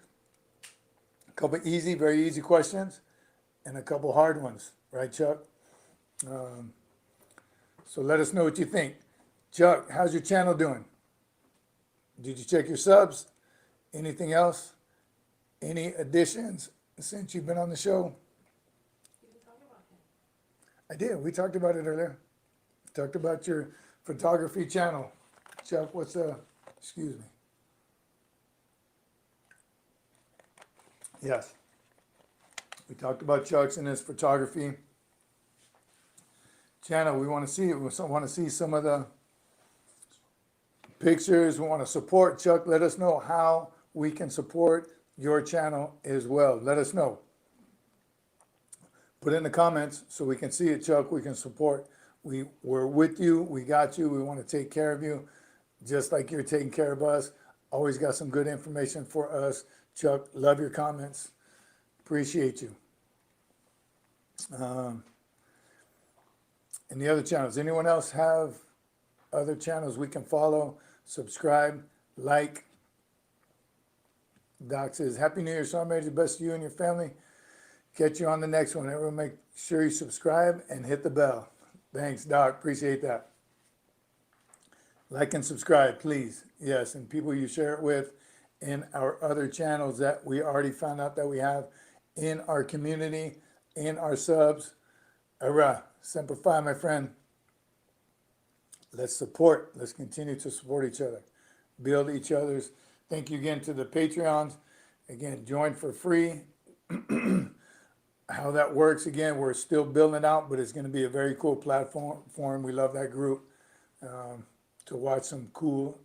A couple easy, very easy questions, and a couple hard ones, right, Chuck? So let us know what you think. Chuck, how's your channel doing? Did you check your subs? Anything else? Any additions since you've been on the show? You can talk about him. I did. We talked about it earlier. Talked about your photography channel. Chuck, excuse me. Yes. We talked about Chuck's and his photography channel. We want to see it. We want to see some of the pictures. We want to support Chuck. Let us know how we can support your channel as well. Let us know. Put in the comments so we can see it, Chuck. We can support. We're with you. We got you. We want to take care of you just like you're taking care of us. Always got some good information for us. Chuck, love your comments. Appreciate you. And the other channels. Anyone else have other channels we can follow, subscribe, like? Doc says, Happy New Year, Sergeant Major. Best to you and your family. Catch you on the next one. Everyone make sure you subscribe and hit the bell. Thanks, Doc. Appreciate that. Like and subscribe, please. Yes, and people you share it with in our other channels that we already found out that we have in our community, in our subs. Hurrah. Semper Fi, my friend. Let's support. Let's continue to support each other. Build each other's. Thank you again to the Patreons. Again, join for free. How that works, again, we're still building it out, but it's going to be a very cool platform. We love that group. To watch some cool,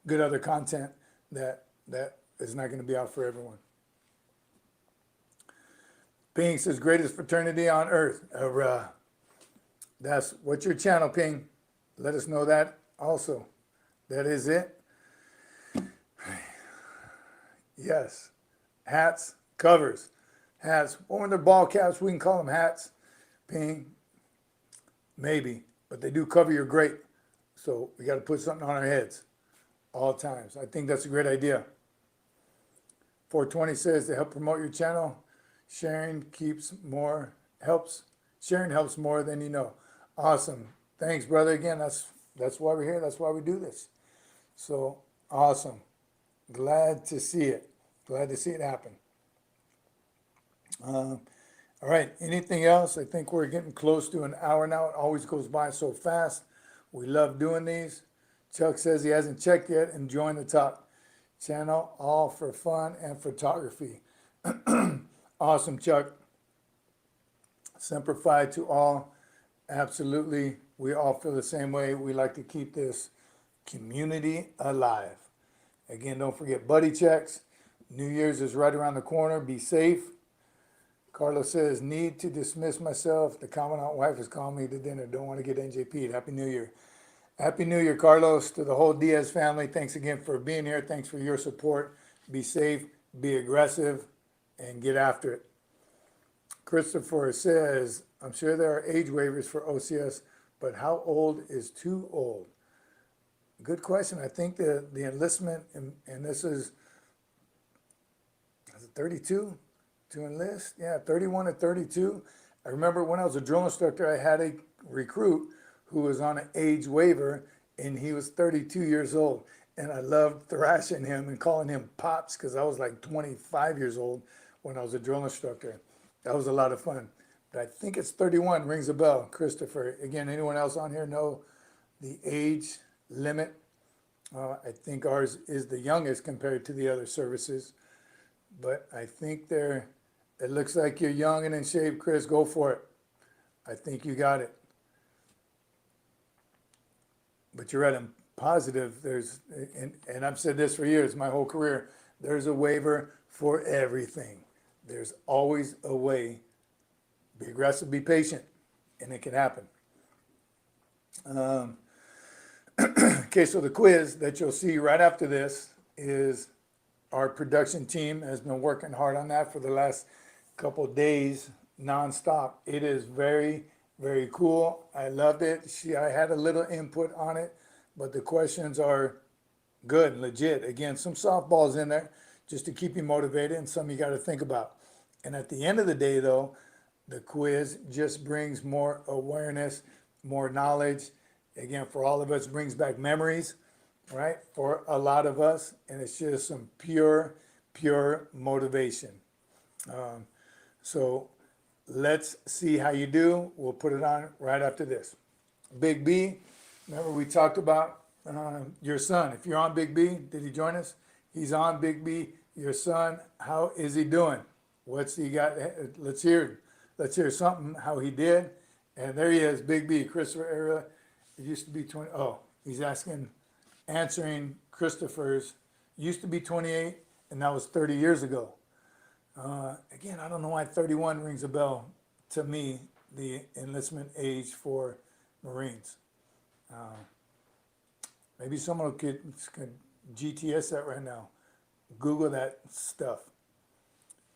good other content that is not going to be out for everyone. Ping says, greatest fraternity on earth. What's your channel, Ping? Let us know that also. That is it. Yes. Hats, covers, hats. Or when they're ball caps, we can call them hats. Ping. Maybe. But they do cover your grape. So we got to put something on our heads all times. I think that's a great idea. 420 says to help promote your channel, sharing helps more than you know. Awesome. Thanks, brother. Again, that's why we're here. That's why we do this. So awesome. Glad to see it. Glad to see it happen. All right. Anything else? I think we're getting close to an hour now. It always goes by so fast. We love doing these. Chuck says he hasn't checked yet and joined the top channel, all for fun and photography. Awesome, Chuck. Semper Fi to all. Absolutely. We all feel the same way. We like to keep this community alive. Again, don't forget buddy checks. New Year's is right around the corner. Be safe. Carlos says, need to dismiss myself. The commandant wife is calling me to dinner. Don't want to get NJP'd. Happy New Year. Happy New Year, Carlos, to the whole Diaz family. Thanks again for being here. Thanks for your support. Be safe, be aggressive, and get after it. Christopher says, I'm sure there are age waivers for OCS, but how old is too old? Good question. I think the enlistment, and this is it 32 to enlist? Yeah, 31 to 32. I remember when I was a drill instructor, I had a recruit who was on an age waiver, and he was 32 years old. And I loved thrashing him and calling him Pops because I was like 25 years old when I was a drill instructor. That was a lot of fun. But I think it's 31, rings a bell, Christopher. Again, anyone else on here know the age limit? I think ours is the youngest compared to the other services. But I think it looks like you're young and in shape, Chris. Go for it. I think you got it. But you're right, I'm positive and I've said this for years, my whole career, there's a waiver for everything. There's always a way. Be aggressive, be patient, and it can happen. Okay, so the quiz that you'll see right after this is our production team has been working hard on that for the last couple of days nonstop. It is very, very cool. I loved it. I had a little input on it, but the questions are good and legit. Again, some softballs in there just to keep you motivated and some you got to think about. And at the end of the day, though, the quiz just brings more awareness, more knowledge. Again, for all of us, brings back memories, right? For a lot of us, and it's just some pure motivation. So let's see how you do. We'll put it on right after this. Big B, remember we talked about your son. If you're on Big B, did he join us? He's on Big B. Your son, how is he doing? What's he got? Let's hear something, how he did. And there he is, Big B, Christopher Era. It used to be 20. Oh, he's answering Christopher's. Used to be 28, and that was 30 years ago. Again, I don't know why 31 rings a bell to me, the enlistment age for Marines. Maybe someone could GTS that right now. Google that stuff.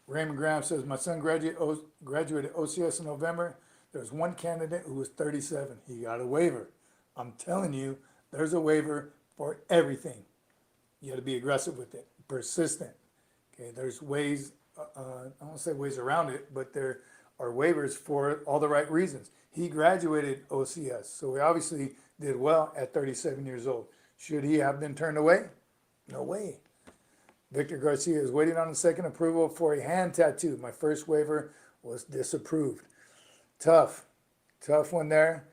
Raymond Graham says, my son graduated OCS in November. There's one candidate who was 37. He got a waiver. I'm telling you, there's a waiver for everything. You got to be aggressive with it, persistent. Okay, there's ways, I won't say ways around it, but there are waivers for all the right reasons. He graduated OCS, so he obviously did well at 37 years old. Should he have been turned away? No way. Victor Garcia is waiting on the second approval for a hand tattoo. My first waiver was disapproved. Tough one there.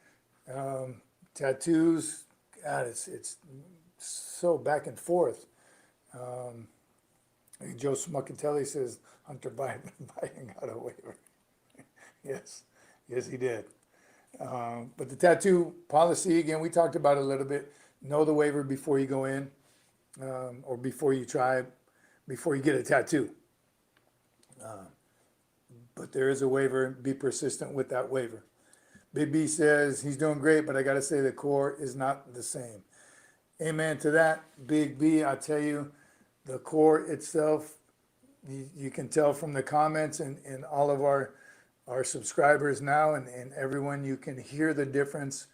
Tattoos, God, it's so back and forth. Joe Smuckatelli says Hunter Biden got a waiver. Yes, he did. But the tattoo policy, again, we talked about it a little bit. Know the waiver before you go in, or before you get a tattoo. But there is a waiver. Be persistent with that waiver. Big B says he's doing great, but I got to say the core is not the same. Amen to that. Big B, I tell you, the core itself, you can tell from the comments and all of our subscribers now and everyone, you can hear the difference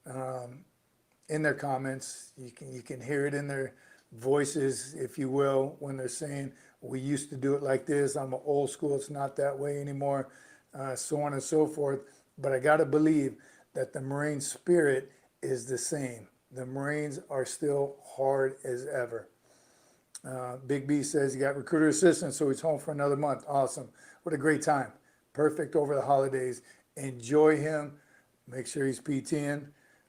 in their comments. You can hear it in their voices, if you will, when they're saying, we used to do it like this. I'm an old school. It's not that way anymore, so on and so forth. But I got to believe that the Marine spirit is the same. The Marines are still hard as ever. Big B says he got recruiter assistance, so he's home for another month. Awesome. What a great time. Perfect over the holidays. Enjoy him. Make sure he's PTing.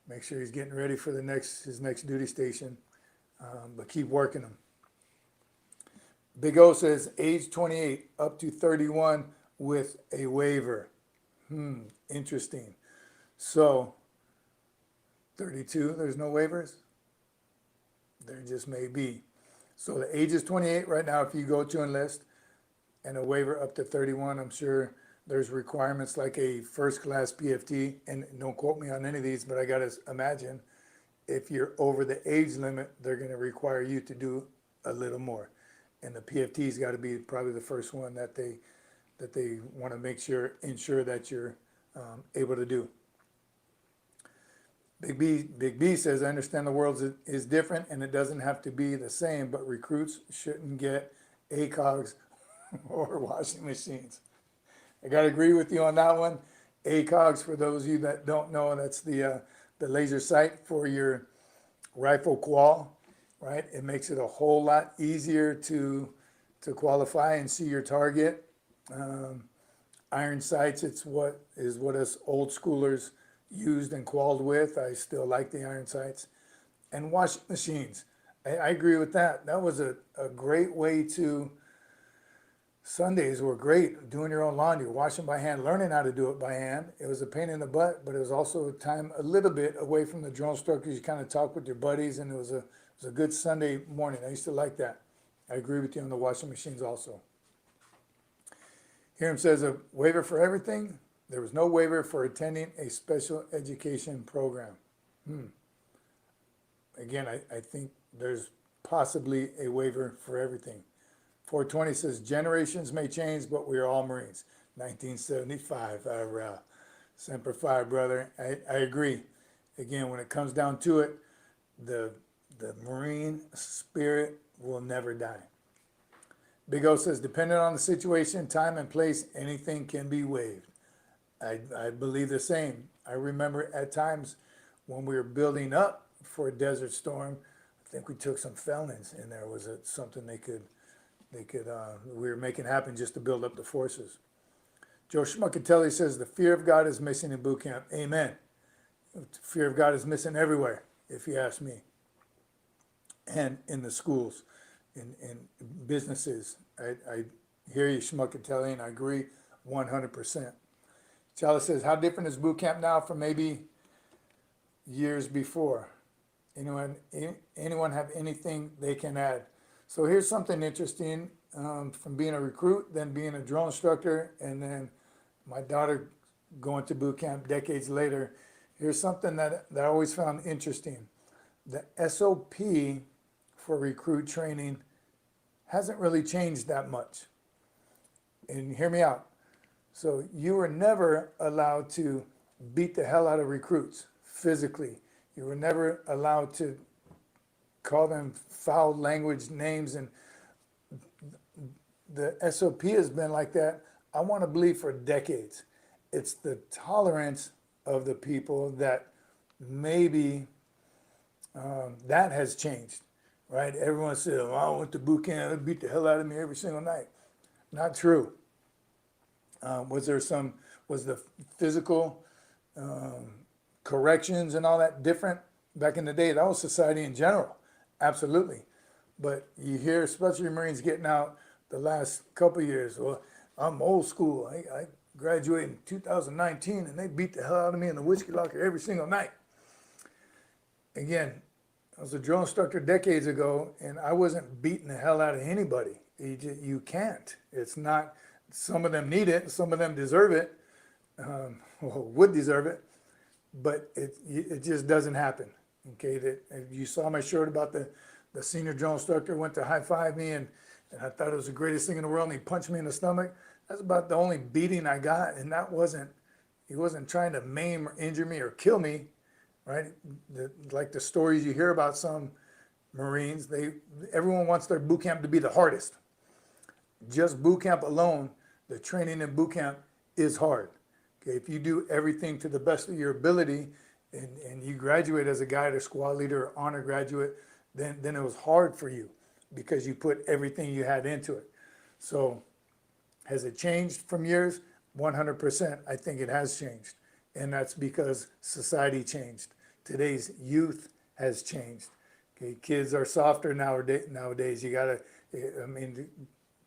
Make sure he's getting ready for his next duty station. But keep working him. Big O says age 28 up to 31 with a waiver. Interesting. So 32, there's no waivers? There just may be. So the age is 28 right now if you go to enlist, and a waiver up to 31. I'm sure there's requirements like a first class PFT, and don't quote me on any of these, but I gotta imagine if you're over the age limit, they're gonna require you to do a little more. And the PFT's gotta be probably the first one that they wanna ensure that you're able to do. Big B says, I understand the world is different and it doesn't have to be the same, but recruits shouldn't get ACOGs or washing machines. I gotta agree with you on that one. ACOGs, for those of you that don't know, that's the laser sight for your rifle qual, right? It makes it a whole lot easier to qualify and see your target. Iron sights, it's what us old schoolers used and qualled with. I still like the iron sights. And washing machines, I agree with that. That was a great way to, Sundays were great, doing your own laundry, washing by hand, learning how to do it by hand. It was a pain in the butt, but it was also a time a little bit away from the drill instructors. You kind of talk with your buddies, and it was a good Sunday morning. I used to like that. I agree with you on the washing machines also. Hiram says a waiver for everything. There was no waiver for attending a special education program. Again, I think there's possibly a waiver for everything. 420 says generations may change, but we are all Marines. 1975, Semper Fi, brother. I agree. Again, when it comes down to it, the Marine spirit will never die. Big O says, depending on the situation, time and place, anything can be waived. I believe the same. I remember at times when we were building up for a Desert Storm, I think we took some felons in there. Was it something we were making happen just to build up the forces? Joe Schmuckatelli says, the fear of God is missing in boot camp. Amen. The fear of God is missing everywhere, if you ask me. And in the schools, in businesses. I hear you, Schmuckatelli, and I agree 100%. Chalice says, how different is boot camp now from maybe years before? Anyone have anything they can add? So here's something interesting from being a recruit, then being a drill instructor, and then my daughter going to boot camp decades later. Here's something that I always found interesting. The SOP for recruit training hasn't really changed that much. And hear me out. So you were never allowed to beat the hell out of recruits physically. You were never allowed to call them foul language names, and the SOP has been like that, I want to believe, for decades. It's the tolerance of the people that maybe that has changed, right? Everyone said, oh, I went to boot camp, it beat the hell out of me every single night. Not true. Was the physical corrections and all that different back in the day? That was society in general, absolutely. But you hear, especially Marines getting out the last couple of years, well, I'm old school. I graduated in 2019 and they beat the hell out of me in the whiskey locker every single night. Again, I was a drill instructor decades ago and I wasn't beating the hell out of anybody. You can't. It's not. Some of them need it, some of them deserve it, would deserve it, but it just doesn't happen. Okay, that you saw my shirt about the senior drill instructor went to high five me and I thought it was the greatest thing in the world, and he punched me in the stomach. That's about the only beating I got, and he wasn't trying to maim or injure me or kill me, right? Like the stories you hear about some Marines, everyone wants their boot camp to be the hardest. Just boot camp alone, the training in boot camp is hard. Okay, if you do everything to the best of your ability and you graduate as a guide or squad leader or honor graduate, then it was hard for you because you put everything you had into it. So has it changed from years? 100%. I think it has changed. And that's because society changed. Today's youth has changed. Okay, kids are softer nowadays. You I mean,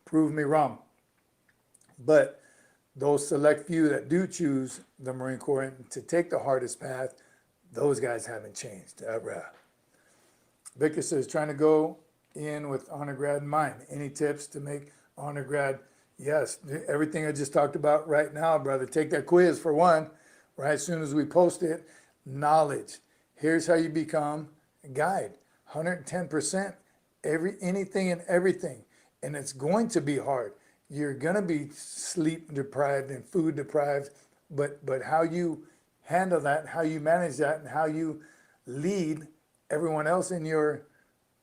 prove me wrong. But those select few that do choose the Marine Corps to take the hardest path, those guys haven't changed. Victor says, trying to go in with honor grad in mind. Any tips to make honor grad? Yes, everything I just talked about right now, brother. Take that quiz for one, right? As soon as we post it, knowledge. Here's how you become a guide. 110%, anything and everything. And it's going to be hard. You're gonna be sleep deprived and food deprived, but how you handle that, how you manage that, and how you lead everyone else in your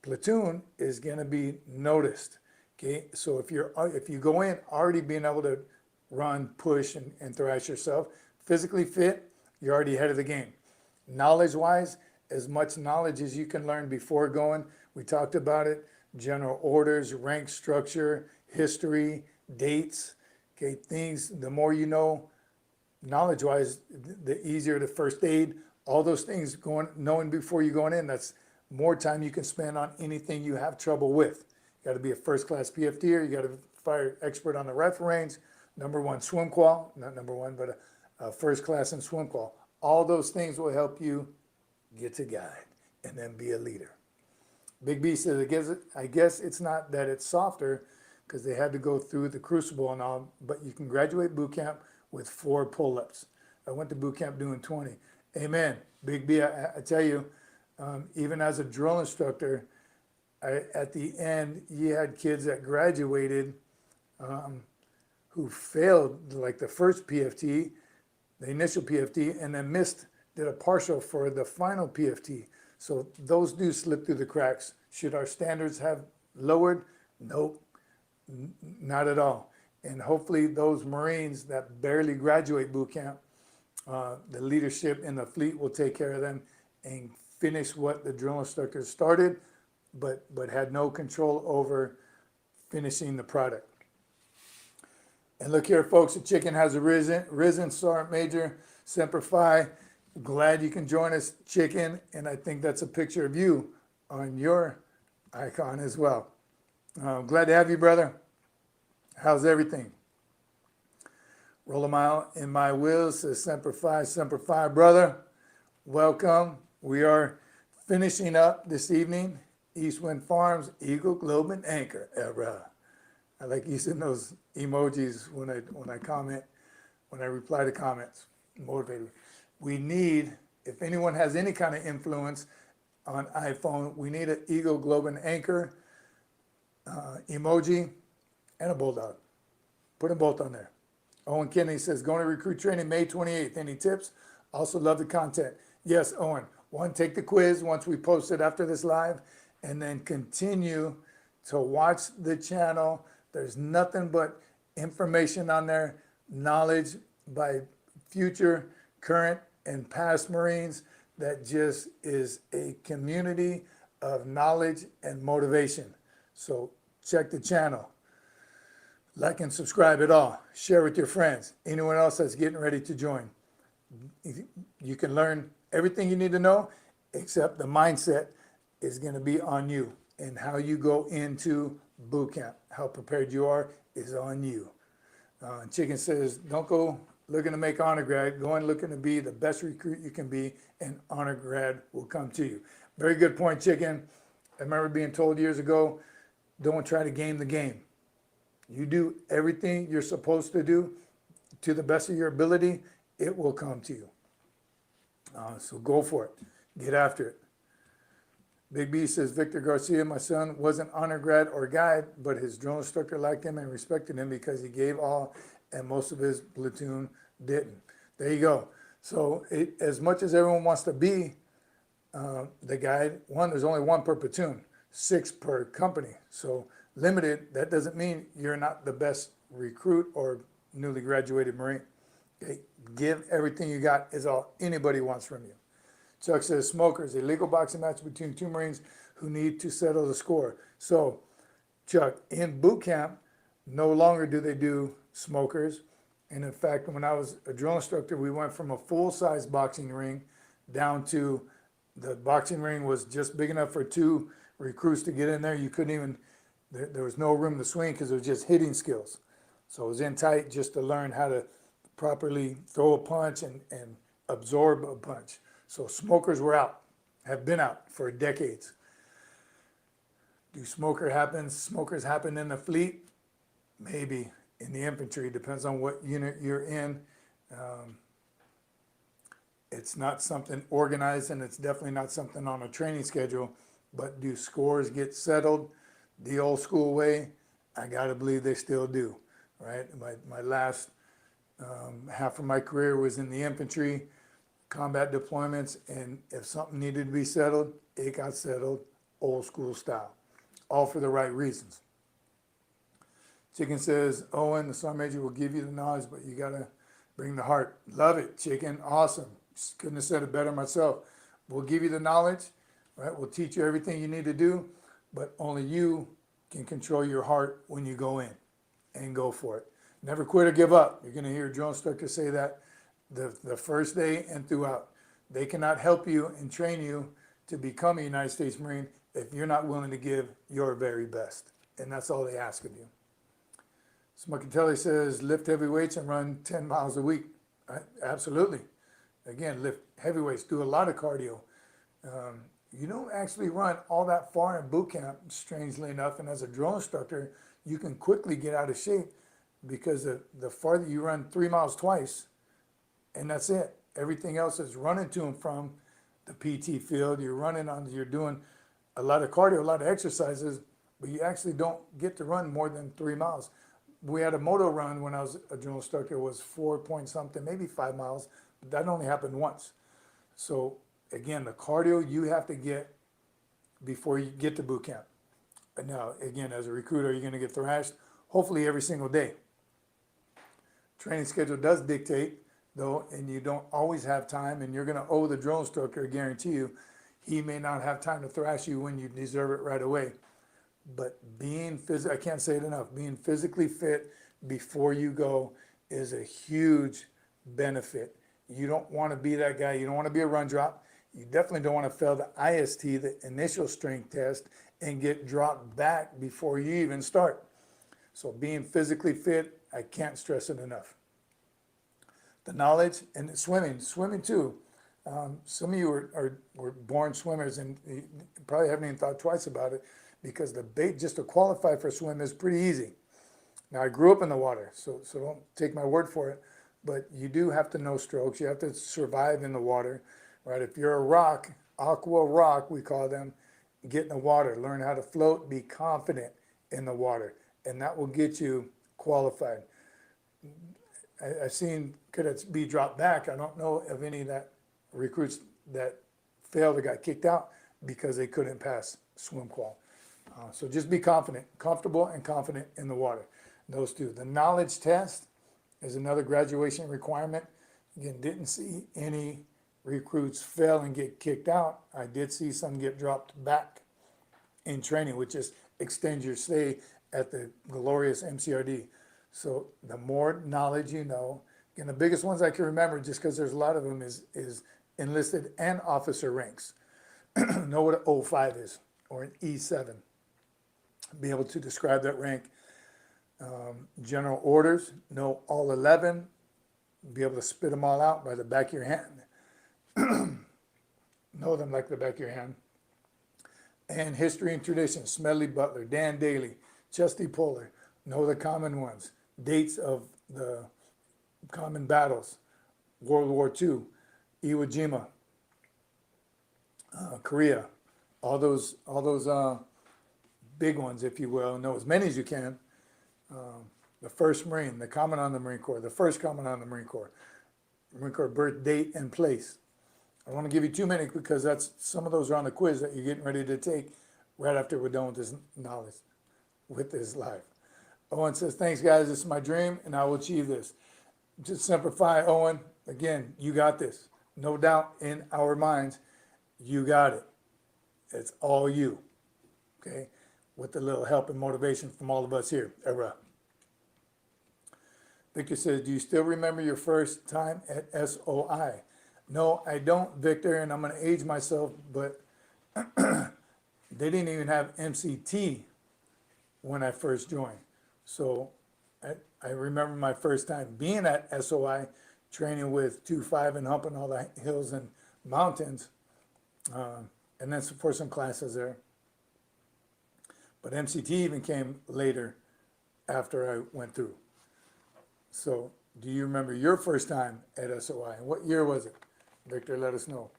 platoon is gonna be noticed. Okay, so if you go in already being able to run, push, and thrash yourself, physically fit, you're already ahead of the game. Knowledge-wise, as much knowledge as you can learn before going. We talked about it, general orders, rank structure, history, dates, okay, things, the more you know, knowledge-wise, the easier the first aid, all those things knowing before you going in, that's more time you can spend on anything you have trouble with. You gotta be a first-class PFDer, you gotta fire expert on the rifle range, #1 swim qual, not #1, but a first class in swim qual. All those things will help you get to guide and then be a leader. Big B says, I guess it's not that it's softer because they had to go through the crucible and all, but you can graduate boot camp with 4 pull-ups. I went to boot camp doing 20. Amen. Big B, I tell you, even as a drill instructor, at the end, you had kids that graduated who failed like the first PFT, the initial PFT, and then did a partial for the final PFT. So those do slip through the cracks. Should our standards have lowered? Nope, not at all. And hopefully those Marines that barely graduate boot camp, the leadership in the fleet will take care of them and finish what the drill instructors started, but had no control over finishing the product. And look here, folks, the chicken has risen, Sergeant Major, Semper Fi. Glad you can join us, chicken. And I think that's a picture of you on your icon as well. Glad to have you, brother. How's everything? Roll a mile in my wheels, says Semper Fi, brother. Welcome. We are finishing up this evening. East Wind Farms, Eagle, Globe, and Anchor. I like using those emojis when I comment, when I reply to comments. Motivated. We need, if anyone has any kind of influence on iPhone, we need an Eagle, Globe, and Anchor emoji and a bulldog. Put them both on there. Owen Kennedy says, going to recruit training May 28th. Any tips? Also love the content. Yes, Owen. One, take the quiz once we post it after this live, and then continue to watch the channel. There's nothing but information on there, knowledge by future, current, and past Marines that just is a community of knowledge and motivation. So check the channel. Like and subscribe it all. Share with your friends. Anyone else that's getting ready to join. You can learn everything you need to know, except the mindset is going to be on you. And how you go into boot camp, how prepared you are, is on you. Chicken says, don't go looking to make honor grad. Go in looking to be the best recruit you can be, and honor grad will come to you. Very good point, Chicken. I remember being told years ago, don't try to game the game. You do everything you're supposed to do to the best of your ability, it will come to you. So go for it. Get after it. Big B says, Victor Garcia, my son wasn't honor grad or guide, but his drill instructor liked him and respected him because he gave all and most of his platoon didn't. There you go. So as much as everyone wants to be the guide, one, there's only 1 per platoon, 6 per company. So limited, that doesn't mean you're not the best recruit or newly graduated Marine. Okay? Give everything you got is all anybody wants from you. Chuck says, smokers, a legal boxing match between 2 Marines who need to settle the score. So, Chuck, in boot camp, no longer do they do smokers. And in fact, when I was a drill instructor, we went from a full-size boxing ring down to the boxing ring was just big enough for 2 recruits to get in there. You couldn't even there was no room to swing because it was just hitting skills. So it was in tight just to learn how to properly throw a punch and absorb a punch. So smokers were out, have been out for decades. Do smokers happen in the fleet? Maybe. In the infantry, depends on what unit you're in. It's not something organized, and it's definitely not something on a training schedule. But do scores get settled the old school way? I gotta believe they still do, right? My last half of my career was in the infantry, combat deployments, and if something needed to be settled, it got settled old school style, all for the right reasons. Chicken says, Owen, the Sergeant Major will give you the knowledge, but you gotta bring the heart. Love it, Chicken, awesome. Couldn't have said it better myself. We'll give you the knowledge, right? We'll teach you everything you need to do, but only you can control your heart when you go in and go for it. Never quit or give up. You're gonna hear drill instructors say that the first day and throughout. They cannot help you and train you to become a United States Marine if you're not willing to give your very best. And that's all they ask of you. Smuckatelli says, lift heavy weights and run 10 miles a week. Absolutely. Again, lift heavy weights, do a lot of cardio. You don't actually run all that far in boot camp, strangely enough. And as a drill instructor, you can quickly get out of shape because the farther you run 3 miles twice, and that's it. Everything else is running to and from the PT field. You're doing a lot of cardio, a lot of exercises, but you actually don't get to run more than 3 miles. We had a moto run when I was a drill instructor, was 4 point something, maybe 5 miles. But that only happened once. So again, the cardio you have to get before you get to boot camp. But now, again, as a recruiter, you're gonna get thrashed, hopefully every single day. Training schedule does dictate, though, and you don't always have time, and you're gonna owe the drill instructor, I guarantee you, he may not have time to thrash you when you deserve it right away. But I can't say it enough, being physically fit before you go is a huge benefit. You don't want to be that guy. You don't want to be a run drop. You definitely don't want to fail the IST, the initial strength test, and get dropped back before you even start. So being physically fit, I can't stress it enough. The knowledge and swimming too. Some of you were born swimmers and you probably haven't even thought twice about it, because the bait just to qualify for swim is pretty easy. Now, I grew up in the water, so don't take my word for it, but you do have to know strokes. You have to survive in the water, right? If you're a rock, aqua rock, we call them, get in the water, learn how to float, be confident in the water, and that will get you qualified. I've seen cadets be dropped back. I don't know of any that recruits that failed or got kicked out because they couldn't pass swim qual. So just be confident, comfortable and confident in the water. Those two. The knowledge test is another graduation requirement. Again, didn't see any recruits fail and get kicked out. I did see some get dropped back in training, which just extends your stay at the glorious MCRD. So the more knowledge you know, and the biggest ones I can remember, just because there's a lot of them, is enlisted and officer ranks. Know what an 05 is, or an E7. Be able to describe that rank. General orders, know all 11, be able to spit them all out by the back of your hand. Know them like the back of your hand. And history and tradition, Smedley Butler, Dan Daly, Chesty Puller, know the common ones. Dates of the common battles, World War II, Iwo Jima, Korea, all those big ones, if you will, know as many as you can. The first Marine, the Commandant of the Marine Corps, the first Commandant of the Marine Corps birth date and place. I don't want to give you too many because some of those are on the quiz that you're getting ready to take right after we're done with this knowledge, with this live. Owen says, thanks guys, this is my dream and I will achieve this. Just Semper Fi, Owen, again, you got this. No doubt in our minds, you got it. It's all you, okay? With a little help and motivation from all of us here. Victor says, do you still remember your first time at SOI? No, I don't, Victor, and I'm going to age myself, but they didn't even have MCT when I first joined. So I remember my first time being at SOI, training with 2-5 and humping all the hills and mountains, and then for some classes there. But MCT even came later after I went through. So do you remember your first time at SOI? And what year was it? Victor, let us know.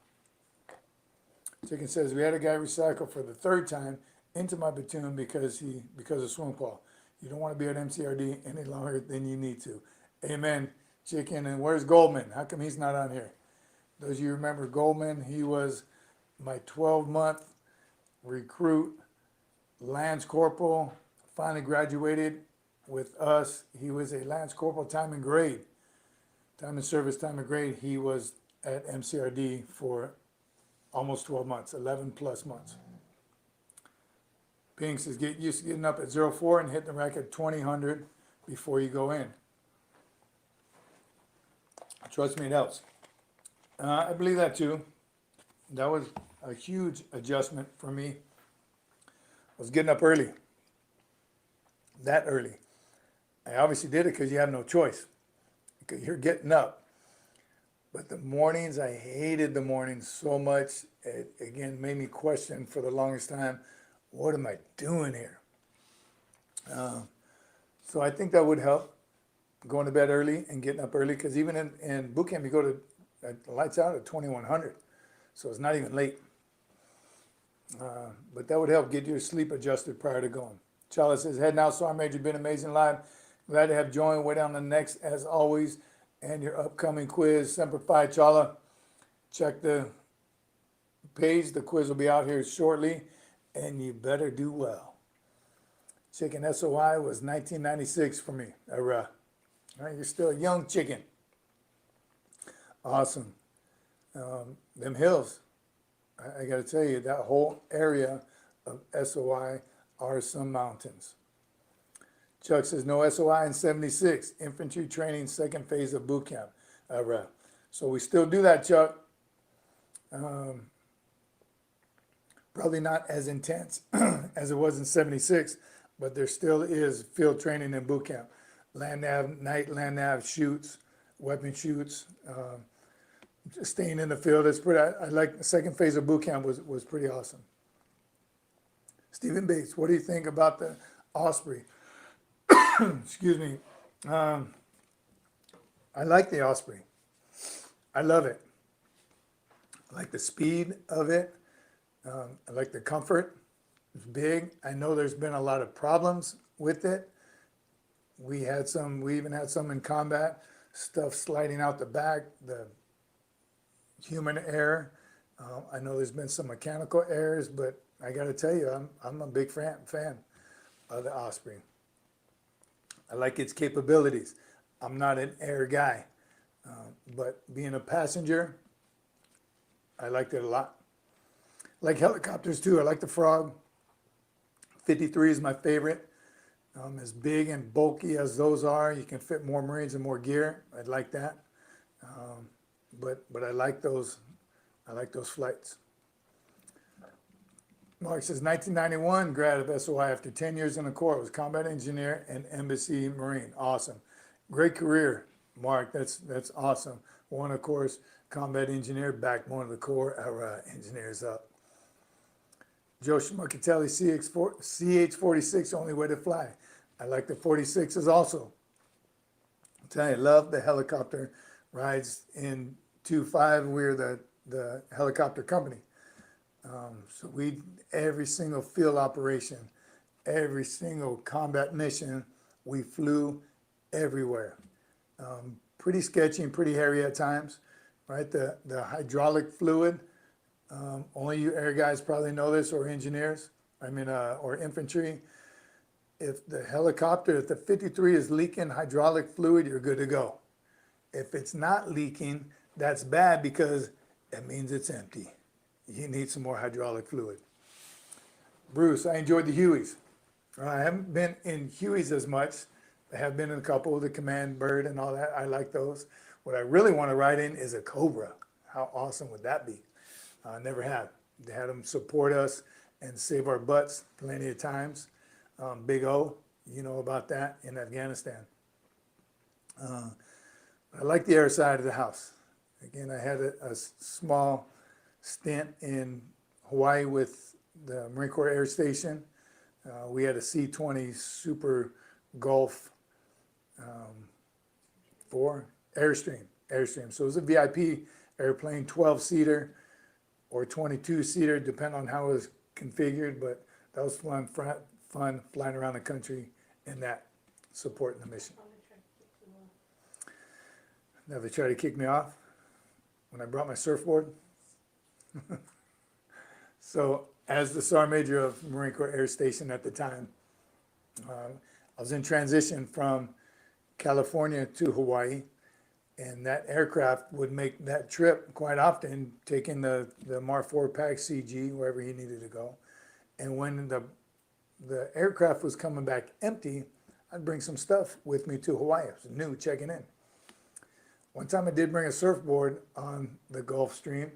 Chicken says, we had a guy recycle for the third time into my platoon because of swim call. You don't want to be at MCRD any longer than you need to. Amen, Chicken. And where's Goldman? How come he's not on here? Those of you remember Goldman, he was my 12-month recruit, Lance Corporal, finally graduated with us. He was a Lance Corporal time and grade. Time and service, time and grade. He was at MCRD for almost 12 months, 11 plus months. Pink says, get used to getting up at 04 and hitting the rack at 2000 before you go in. Trust me, it helps. I believe that too. That was a huge adjustment for me. I was getting up early. That early. I obviously did it because you have no choice. Because you're getting up. But the mornings, I hated the mornings so much. It, again, made me question for the longest time, what am I doing here? So I think that would help, going to bed early and getting up early. Because even in boot camp, you go to lights out at 2100. So it's not even late. But that would help get your sleep adjusted prior to going. Charlie says, heading out, Sergeant Major, been amazing live. Glad to have joined. Way down the next, as always, and your upcoming quiz. Semper Fi, Chala. Check the page. The quiz will be out here shortly, and you better do well. Chicken SOI was 1996 for me. All right, you're still a young chicken. Awesome. Them hills, I got to tell you, that whole area of SOI are some mountains. Chuck says, no SOI in 76, infantry training, second phase of boot camp. So we still do that, Chuck. Probably not as intense as it was in 76, but there still is field training in boot camp. Land nav, night land nav shoots, weapon shoots, just staying in the field. It's pretty, I like the second phase of boot camp was pretty awesome. Stephen Bates, what do you think about the Osprey? Excuse me. I like the Osprey. I love it. I like the speed of it. I like the comfort. It's big. I know there's been a lot of problems with it. We even had some in combat, stuff sliding out the back, the human error. I know there's been some mechanical errors, but I got to tell you, I'm a big fan of the Osprey. I like its capabilities. I'm not an air guy, but being a passenger, I liked it a lot. I like helicopters too. I like the Frog. 53 is my favorite. As big and bulky as those are, you can fit more Marines and more gear. I'd like that. But I like those. I like those flights. Mark says, 1991, grad of SOI after 10 years in the Corps. Was combat engineer and embassy Marine. Awesome. Great career, Mark. That's awesome. One, of course, combat engineer, backbone of the Corps. Our engineers up. Joe Schmuckatelli, CH-46, only way to fly. I like the 46s also. I'm telling you, love the helicopter rides in 2-5. We're the helicopter company. So every single field operation, every single combat mission, we flew everywhere. Pretty sketchy and pretty hairy at times, right? The hydraulic fluid, only you air guys probably know this, or engineers, or infantry. If the 53 is leaking hydraulic fluid, you're good to go. If it's not leaking, that's bad because it means it's empty. You need some more hydraulic fluid. Bruce, I enjoyed the Hueys. I haven't been in Hueys as much. I have been in a couple, the Command Bird and all that. I like those. What I really want to ride in is a Cobra. How awesome would that be? Never have. They had them support us and save our butts plenty of times. Big O, you know about that in Afghanistan. I like the air side of the house. Again, I had a small stint in Hawaii with the Marine Corps Air Station. We had a C-20 Super Gulf 4 Airstream. So it was a VIP airplane, 12-seater or 22-seater, depending on how it was configured. But that was fun flying around the country in that, supporting the mission. Now they tried to kick me off when I brought my surfboard. So as the Sergeant Major of Marine Corps Air Station at the time, I was in transition from California to Hawaii, and that aircraft would make that trip quite often, taking the Mar 4 PAC CG wherever he needed to go. And when the aircraft was coming back empty, I'd bring some stuff with me to Hawaii. I was new, checking in. One time I did bring a surfboard on the Gulf Stream,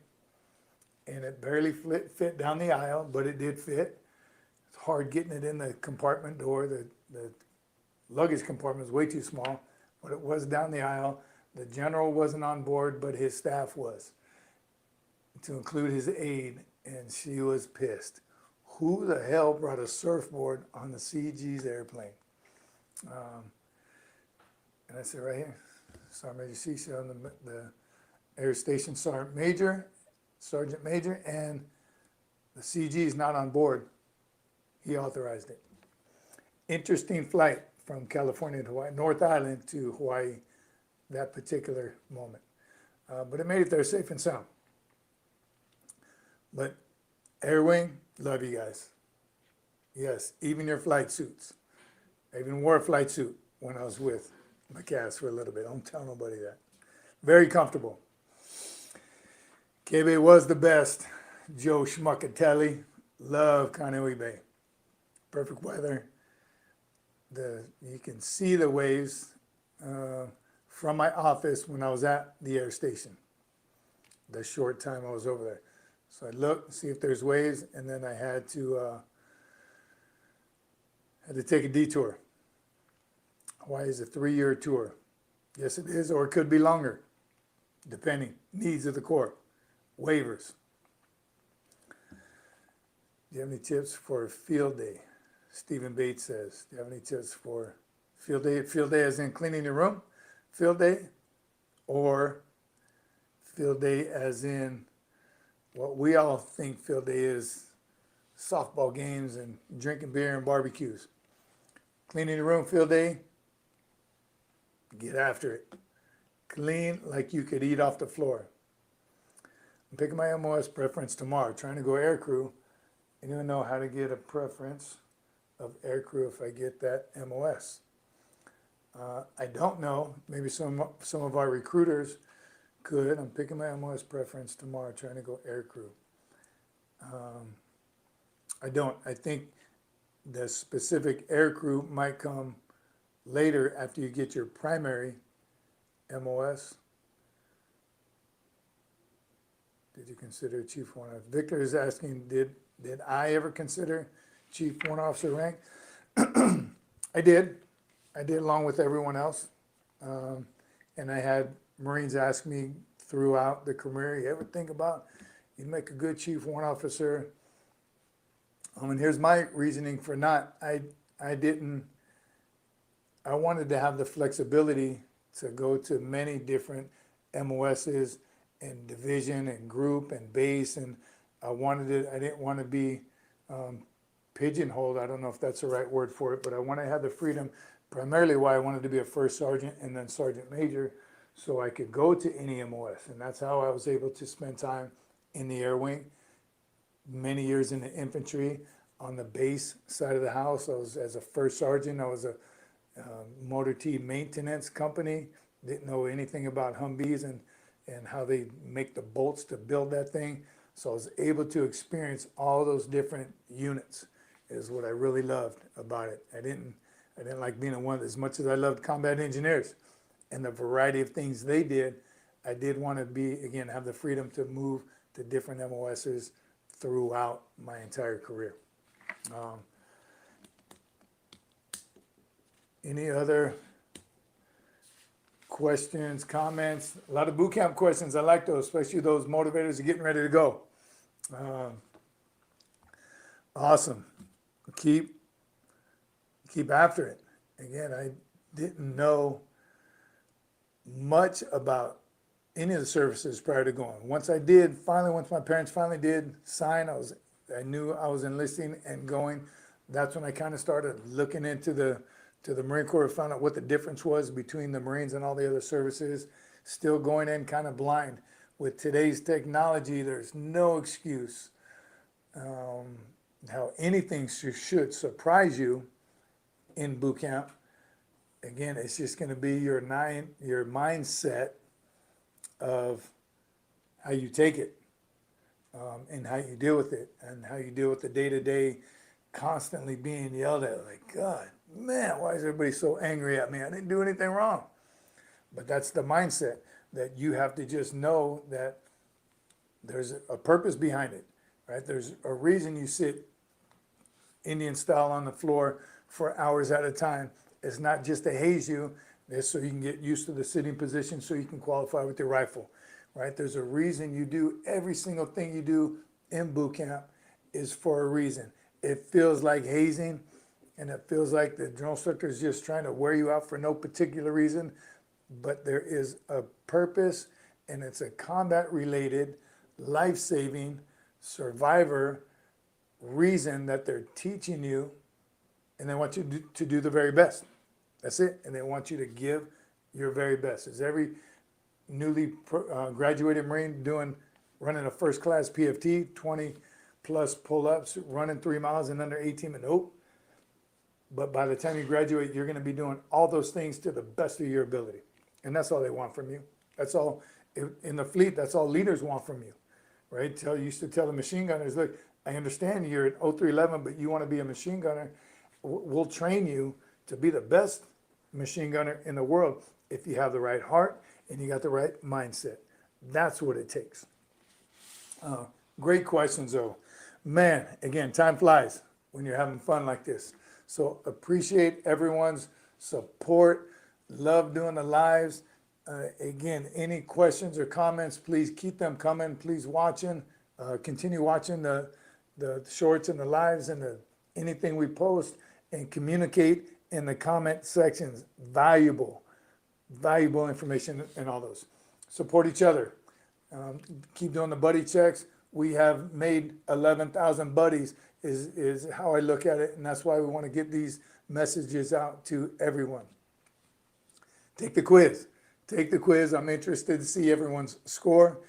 and it barely fit down the aisle, but it did fit. It's hard getting it in the compartment door. The luggage compartment was way too small, but it was down the aisle. The general wasn't on board, but his staff was, to include his aide, and she was pissed. Who the hell brought a surfboard on the CG's airplane? And I said, right here, Sergeant Major Sisha, the Air Station Sergeant Major, and the CG is not on board. He authorized it. Interesting flight from California to Hawaii, North Island to Hawaii, that particular moment. But it made it there safe and sound. But Air Wing, love you guys. Yes, even your flight suits. I even wore a flight suit when I was with my cast for a little bit. Don't tell nobody that. Very comfortable. K-Bay was the best. Joe Schmuckatelli, love Kaneohe Bay. Perfect weather. You can see the waves from my office when I was at the air station, the short time I was over there. So I'd look, see if there's waves, and then I had to take a detour. Hawaii is a 3-year tour. Yes, it is, or it could be longer, depending. Needs of the Corps. Waivers. Do you have any tips for field day? Stephen Bates says, do you have any tips for field day? Field day as in cleaning your room? Field day? Or field day as in what we all think field day is, softball games and drinking beer and barbecues. Cleaning your room, field day, get after it. Clean like you could eat off the floor. I'm picking my MOS preference tomorrow, trying to go air crew. I don't even know how to get a preference of air crew if I get that MOS. I don't know, maybe some of our recruiters could. I'm picking my MOS preference tomorrow, trying to go air crew. I think the specific air crew might come later after you get your primary MOS. Did you consider Chief Warrant Officer? Victor is asking, did I ever consider Chief Warrant Officer rank? I did along with everyone else. And I had Marines ask me throughout the career, you ever think about, you'd make a good Chief Warrant Officer? And here's my reasoning for not. I wanted to have the flexibility to go to many different MOSs and division and group and base, and I didn't want to be pigeonholed. I don't know if that's the right word for it, but I want to have the freedom, primarily why I wanted to be a first sergeant and then sergeant major, so I could go to any MOS. And that's how I was able to spend time in the air wing, many years in the infantry. On the base side of the house, I was, as a first sergeant, I was a motor T maintenance company, didn't know anything about Humvees and how they make the bolts to build that thing. So I was able to experience all those different units, is what I really loved about it. I didn't like being in one, as much as I loved combat engineers and the variety of things they did. I did want to be, again, have the freedom to move to different MOSs throughout my entire career. Any other questions, comments? A lot of boot camp questions. I like those, especially those motivators are getting ready to go. Awesome. Keep after it. Again, I didn't know much about any of the services prior to going. Once my parents finally did sign, I knew I was enlisting and going. That's when I kind of started looking into the Marine Corps, found out what the difference was between the Marines and all the other services. Still going in kind of blind. With today's technology, there's no excuse how anything should surprise you in boot camp. Again, it's just going to be your mindset of how you take it, and how you deal with it, and how you deal with the day-to-day constantly being yelled at. Like, God, man, why is everybody so angry at me? I didn't do anything wrong. But that's the mindset, that you have to just know that there's a purpose behind it, right? There's a reason you sit Indian style on the floor for hours at a time. It's not just to haze you. It's so you can get used to the sitting position so you can qualify with your rifle, right? There's a reason you do every single thing you do in boot camp is for a reason. It feels like hazing, and it feels like the drill instructor is just trying to wear you out for no particular reason, but there is a purpose, and it's a combat-related, life-saving, survivor reason that they're teaching you, and they want you to do the very best. That's it. And they want you to give your very best. Is every newly graduated Marine running a first class PFT, 20 plus pull-ups, running 3 miles in under 18 minutes? Nope. But by the time you graduate, you're going to be doing all those things to the best of your ability. And that's all they want from you. That's all in the fleet. That's all leaders want from you, right? Used to tell the machine gunners, look, I understand you're at 0311, but you want to be a machine gunner. We'll train you to be the best machine gunner in the world if you have the right heart and you got the right mindset. That's what it takes. Great questions, though. Man, again, time flies when you're having fun like this. So appreciate everyone's support. Love doing the lives. Again, any questions or comments, please keep them coming. Please continue watching the shorts and the lives and anything we post, and communicate in the comment sections. Valuable information in all those. Support each other. Keep doing the buddy checks. We have made 11,000 buddies is how I look at it, and that's why we want to get these messages out to everyone. Take the quiz. Take the quiz. I'm interested to see everyone's score.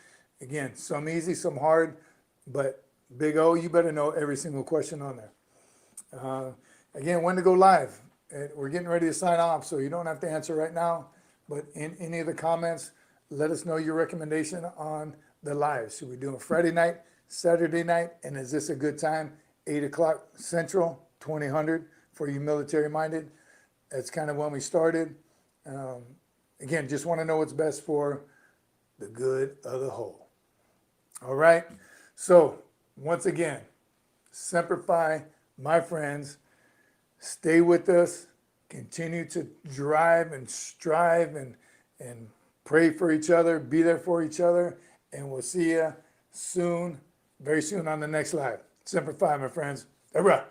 Again, some easy, some hard, but Big O, you better know every single question on there. Again, when to go live. We're getting ready to sign off, so you don't have to answer right now, but in any of the comments, let us know your recommendation on the live. Should we do a Friday night, Saturday night, and is this a good time? 8 o'clock Central, 2000 for you military-minded. That's kind of when we started. Again, just want to know what's best for the good of the whole. All right, so once again, Semper Fi, my friends. Stay with us. Continue to drive and strive and pray for each other. Be there for each other. And we'll see you soon, very soon on the next live. Semper Fi, my friends. Hurrah!